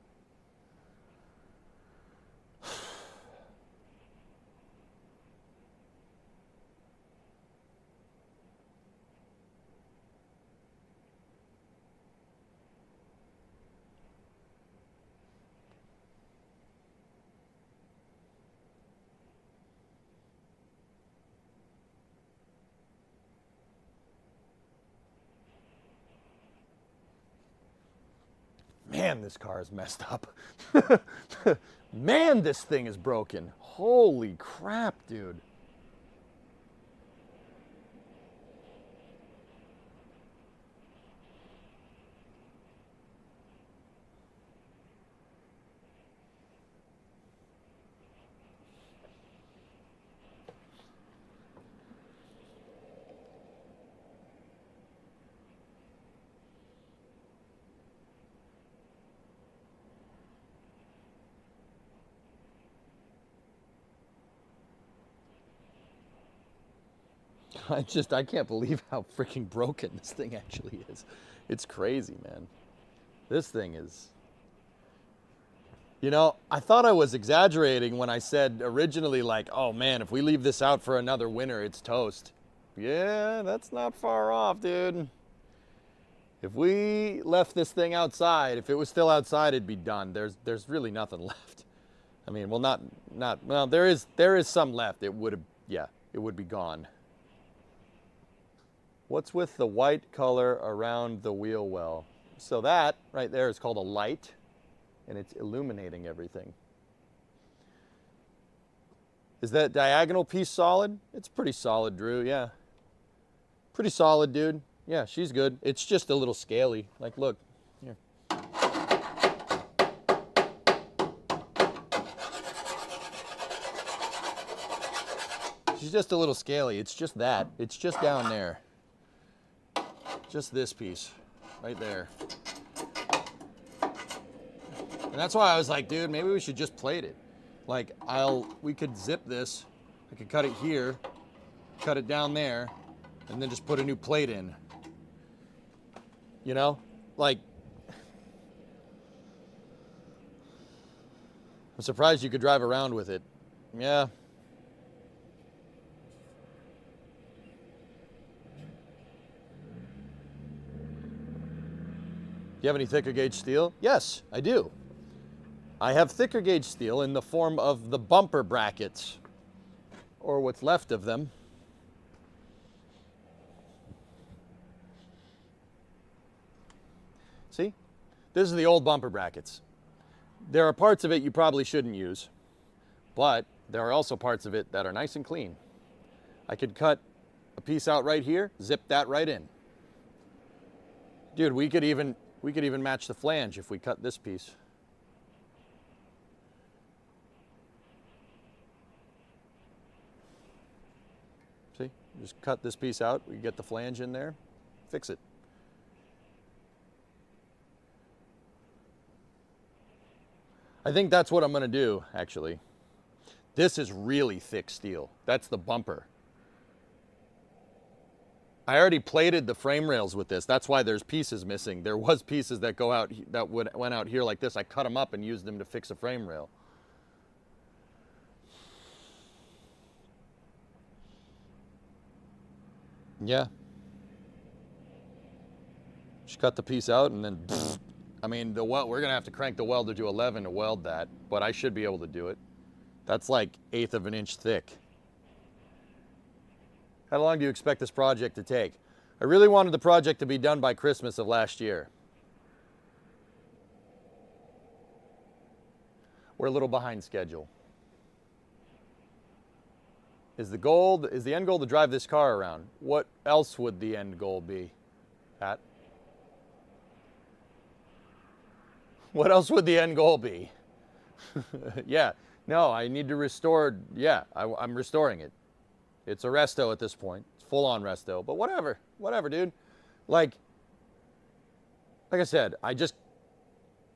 Man, this car is messed up. Man, this thing is broken. Holy crap, dude. I can't believe how freaking broken this thing actually is. It's crazy, man. This thing is, you know, I thought I was exaggerating when I said originally, like, oh man, if we leave this out for another winter, it's toast. Yeah, that's not far off, dude. If we left this thing outside, if it was still outside, it'd be done. There's really nothing left. I mean, well, well, there is some left. It would have, yeah, it would be gone. What's with the white color around the wheel well? So that right there is called a light, and it's illuminating everything. Is that diagonal piece solid? It's pretty solid, Drew, yeah. Pretty solid, dude. Yeah, she's good. It's just a little scaly. Like, look, here. She's just a little scaly. It's just that. It's just down there. Just this piece right there. And that's why I was like, dude, maybe we should just plate it. Like, we could zip this. I could cut it here, cut it down there, and then just put a new plate in. You know? Like, I'm surprised you could drive around with it. Yeah. Do you have any thicker gauge steel? Yes, I do. I have thicker gauge steel in the form of the bumper brackets, or what's left of them. See? This is the old bumper brackets. There are parts of it you probably shouldn't use, but there are also parts of it that are nice and clean. I could cut a piece out right here, zip that right in. Dude, we could even match the flange if we cut this piece. See, just cut this piece out, we get the flange in there, fix it. I think that's what I'm gonna do, actually. This is really thick steel. That's the bumper. I already plated the frame rails with this. That's why there's pieces missing. There was pieces that went out here like this. I cut them up and used them to fix a frame rail. Yeah. Just cut the piece out and then, I mean, we're gonna have to crank the welder to 11 to weld that, but I should be able to do it. That's like 1/8 of an inch thick. How long do you expect this project to take? I really wanted the project to be done by Christmas of last year. We're a little behind schedule. Is the end goal to drive this car around? What else would the end goal be, Pat? What else would the end goal be? Yeah, no, I need to restore, yeah, I'm restoring it. It's a resto at this point. It's full on resto, but whatever, dude. Like I said, I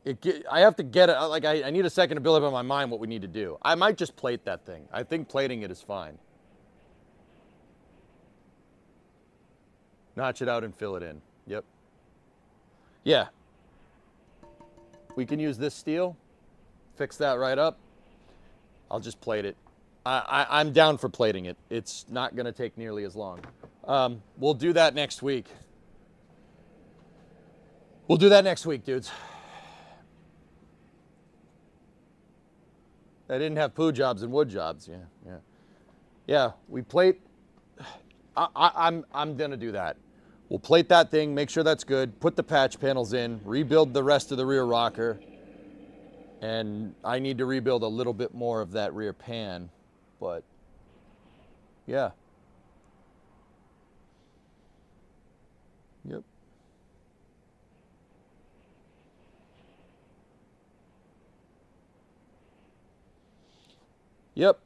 have to get it, like I need a second to build up in my mind what we need to do. I might just plate that thing. I think plating it is fine. Notch it out and fill it in. Yep. Yeah. We can use this steel, fix that right up. I'll just plate it. I'm down for plating it. It's not gonna take nearly as long. We'll do that next week. We'll do that next week, dudes. I didn't have poo jobs and wood jobs. Yeah. We plate. I'm gonna do that. We'll plate that thing, make sure that's good, put the patch panels in, rebuild the rest of the rear rocker, and I need to rebuild a little bit more of that rear pan, but yeah. Yep. Yep.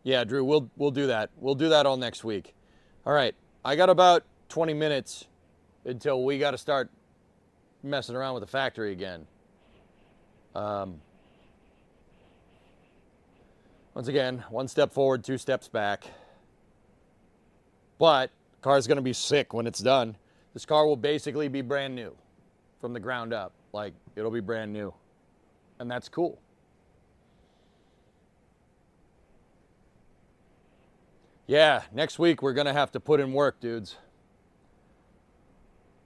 Yeah, Drew, we'll do that. We'll do that all next week. All right, I got about 20 minutes until we got to start messing around with the factory again. Once again, 1 step forward, 2 steps back. But the car's going to be sick when it's done. This car will basically be brand new from the ground up. Like, it'll be brand new. And that's cool. Yeah, next week we're going to have to put in work, dudes.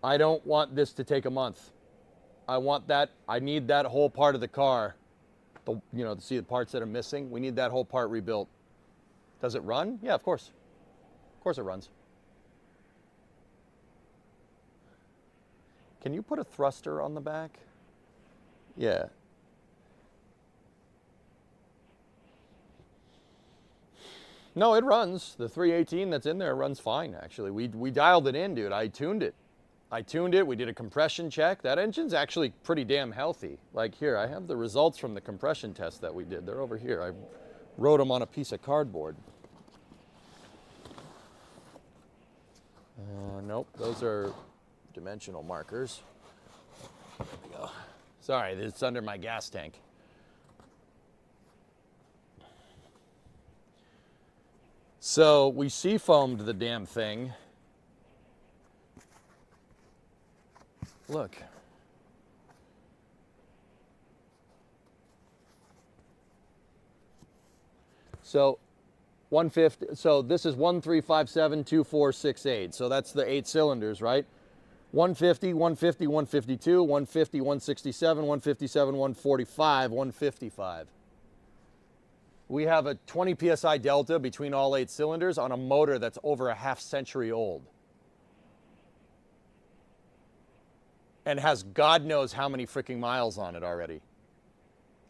I don't want this to take a month. I need that whole part of the car, to see the parts that are missing. We need that whole part rebuilt. Does it run? Yeah, of course. Of course it runs. Can you put a thruster on the back? Yeah. No, it runs. The 318 that's in there runs fine, actually. We dialed it in, dude. I tuned it. We did a compression check. That engine's actually pretty damn healthy. Like here, I have the results from the compression test that we did. They're over here. I wrote them on a piece of cardboard. Nope, those are dimensional markers. There we go. Sorry, it's under my gas tank. So we seafoamed the damn thing. Look. So 150, so this is 13572468. So that's the 8 cylinders, right? 150, 150, 152, 150, 167, 157, 145, 155. We have a 20 PSI delta between all 8 cylinders on a motor that's over a half-century old. And has God knows how many freaking miles on it already.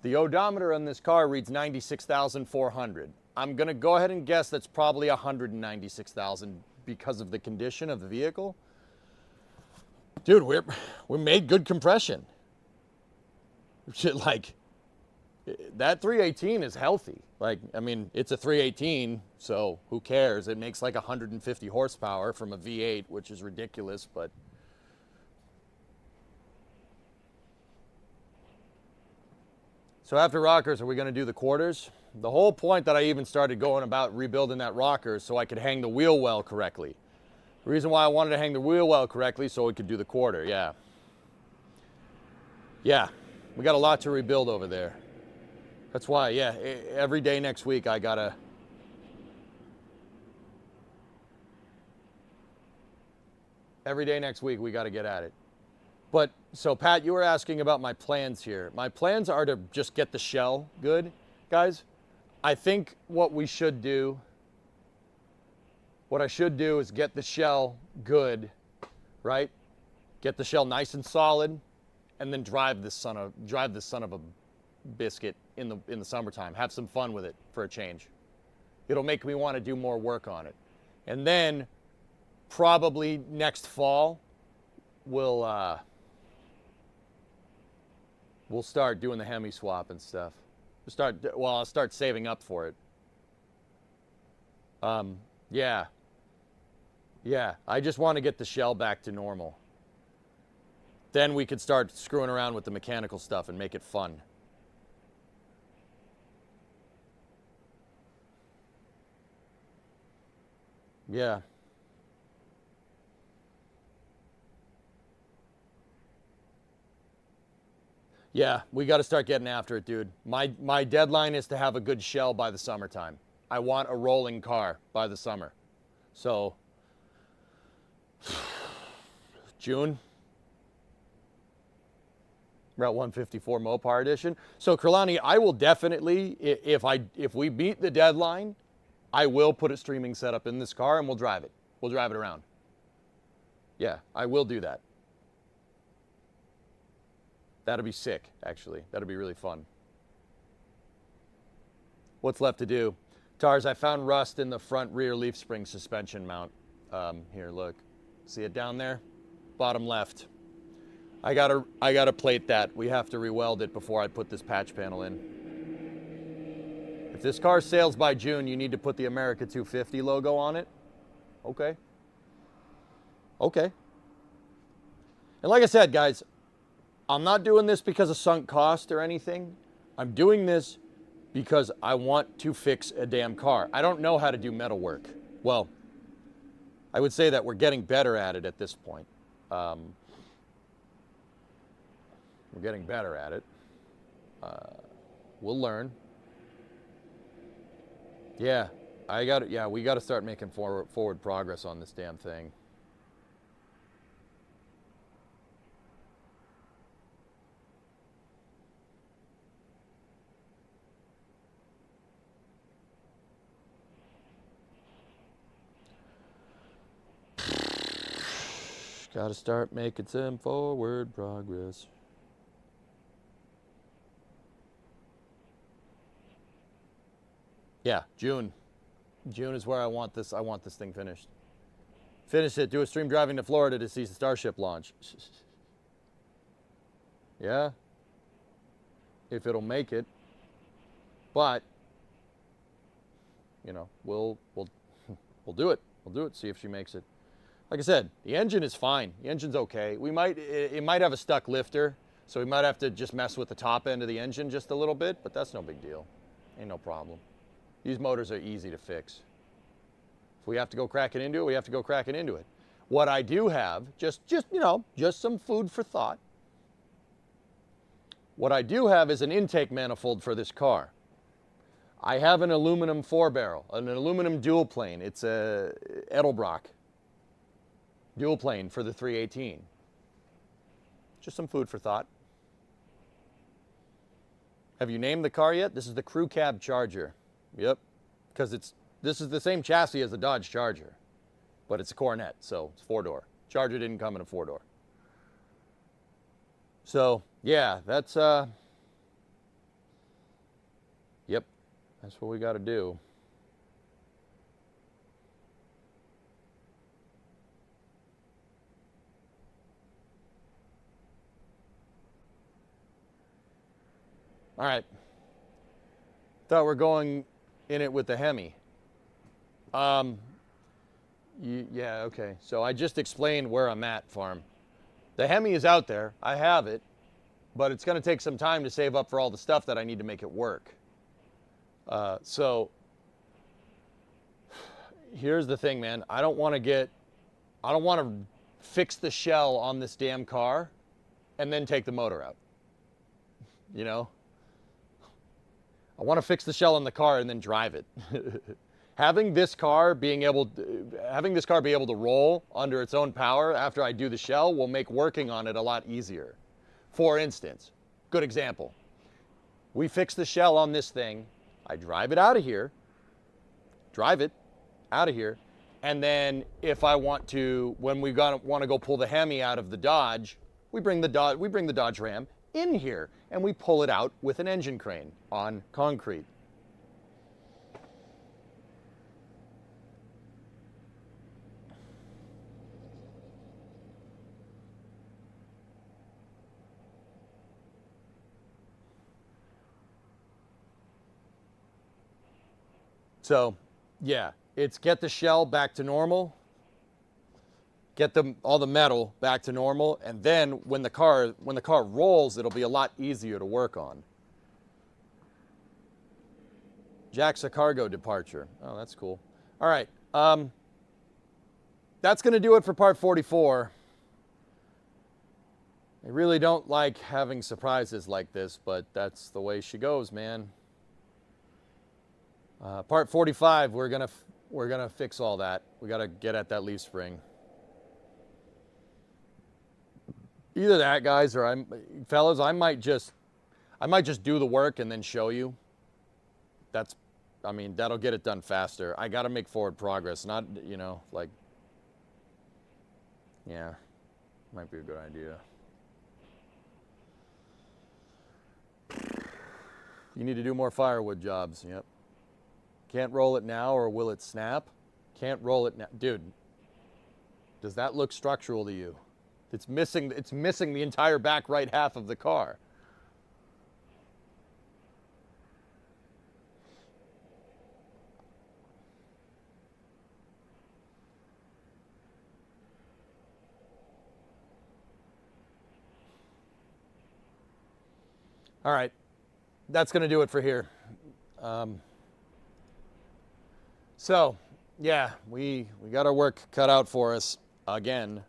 The odometer on this car reads 96,400. I'm gonna go ahead and guess that's probably 196,000 because of the condition of the vehicle. Dude, we made good compression. Like, that 318 is healthy. Like, I mean, it's a 318, so who cares? It makes like 150 horsepower from a V8, which is ridiculous, but. So after rockers, are we gonna do the quarters? The whole point that I even started going about rebuilding that rocker is so I could hang the wheel well correctly. The reason why I wanted to hang the wheel well correctly so we could do the quarter, yeah. Yeah, we got a lot to rebuild over there. That's why, yeah, every day next week I gotta. Every day next week we gotta get at it. But, so Pat, you were asking about my plans here. My plans are to just get the shell good, guys. I think what I should do is get the shell good, right? Get the shell nice and solid, and then drive this son of a biscuit in the summertime. Have some fun with it for a change. It'll make me want to do more work on it. And then probably next fall we'll start doing the Hemi swap and stuff. I'll start saving up for it. Yeah, I just want to get the shell back to normal. Then we could start screwing around with the mechanical stuff and make it fun. Yeah. Yeah, we got to start getting after it, dude. My deadline is to have a good shell by the summertime. I want a rolling car by the summer. So, June. Route 154 Mopar edition. So, Kurlani, I will definitely, if we beat the deadline, I will put a streaming setup in this car and we'll drive it. We'll drive it around. Yeah, I will do that. That'd be sick, actually. That'd be really fun. What's left to do? Tars, I found rust in the front rear leaf spring suspension mount. Here, look. See it down there? Bottom left. I gotta plate that. We have to re-weld it before I put this patch panel in. If this car sails by June, you need to put the America 250 logo on it. Okay. Okay. And like I said, guys, I'm not doing this because of sunk cost or anything. I'm doing this because I want to fix a damn car. I don't know how to do metal work. Well, I would say that we're getting better at it at this point. We're getting better at it. We'll learn. Yeah, we got to start making forward progress on this damn thing. Gotta start making some forward progress. Yeah, June. June is where I want this thing finished. Finish it, do a stream driving to Florida to see the Starship launch. Yeah. If it'll make it. But you know, we'll do it. We'll do it, see if she makes it. Like I said, the engine is fine. The engine's okay. It might have a stuck lifter, so we might have to just mess with the top end of the engine just a little bit, but that's no big deal. Ain't no problem. These motors are easy to fix. If we have to go cracking into it, we have to go cracking into it. What I do have, just you know, just some food for thought. What I do have is an intake manifold for this car. I have an aluminum 4-barrel, an aluminum dual plane. It's a Edelbrock dual plane for the 318. Just some food for thought. Have you named the car yet? This is the Crew Cab Charger. Yep, because this is the same chassis as the Dodge Charger, but it's a Coronet, so it's 4-door. Charger didn't come in a 4-door. So yeah, that's yep, that's what we got to do. All right. Thought we're going in it with the Hemi. Yeah, okay. So I just explained where I'm at, farm. The Hemi is out there. I have it, but it's going to take some time to save up for all the stuff that I need to make it work. So here's the thing, man. I don't want to fix the shell on this damn car and then take the motor out. You know? I want to fix the shell on the car and then drive it. Having this car be able to roll under its own power after I do the shell will make working on it a lot easier. For instance, good example. We fix the shell on this thing. I drive it out of here. And then if I want to, when we want to go pull the Hemi out of the Dodge, we bring the Dodge Ram in here and we pull it out with an engine crane on concrete. So yeah, it's get the shell back to normal, get all the metal back to normal, and then when the car rolls, it'll be a lot easier to work on. Jack's a cargo departure. Oh, that's cool. All right, that's going to do it for part 44. I really don't like having surprises like this, but that's the way she goes, man. Part 45, we're gonna fix all that. We gotta get at that leaf spring. Either that, guys, or fellas, I might just do the work and then show you. That'll get it done faster. I gotta make forward progress, not, you know, like, yeah, might be a good idea. You need to do more firewood jobs, yep. Can't roll it now or will it snap? Can't roll it now. Dude, does that look structural to you? It's missing the entire back right half of the car. All right, that's gonna do it for here. So, yeah, we got our work cut out for us again.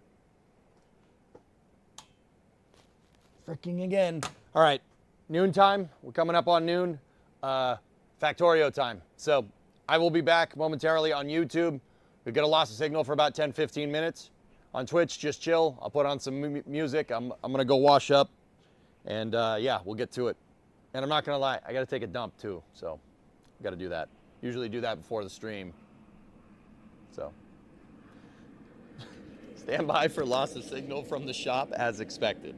Freaking again. All right, noon time. We're coming up on noon. Factorio time. So I will be back momentarily on YouTube. We've got a loss of signal for about 10-15 minutes. On Twitch, just chill. I'll put on some music. I'm gonna go wash up, and yeah, we'll get to it. And I'm not gonna lie, I gotta take a dump too, so I gotta do that. Usually do that before the stream. So, stay Stand by for loss of signal from the shop as expected.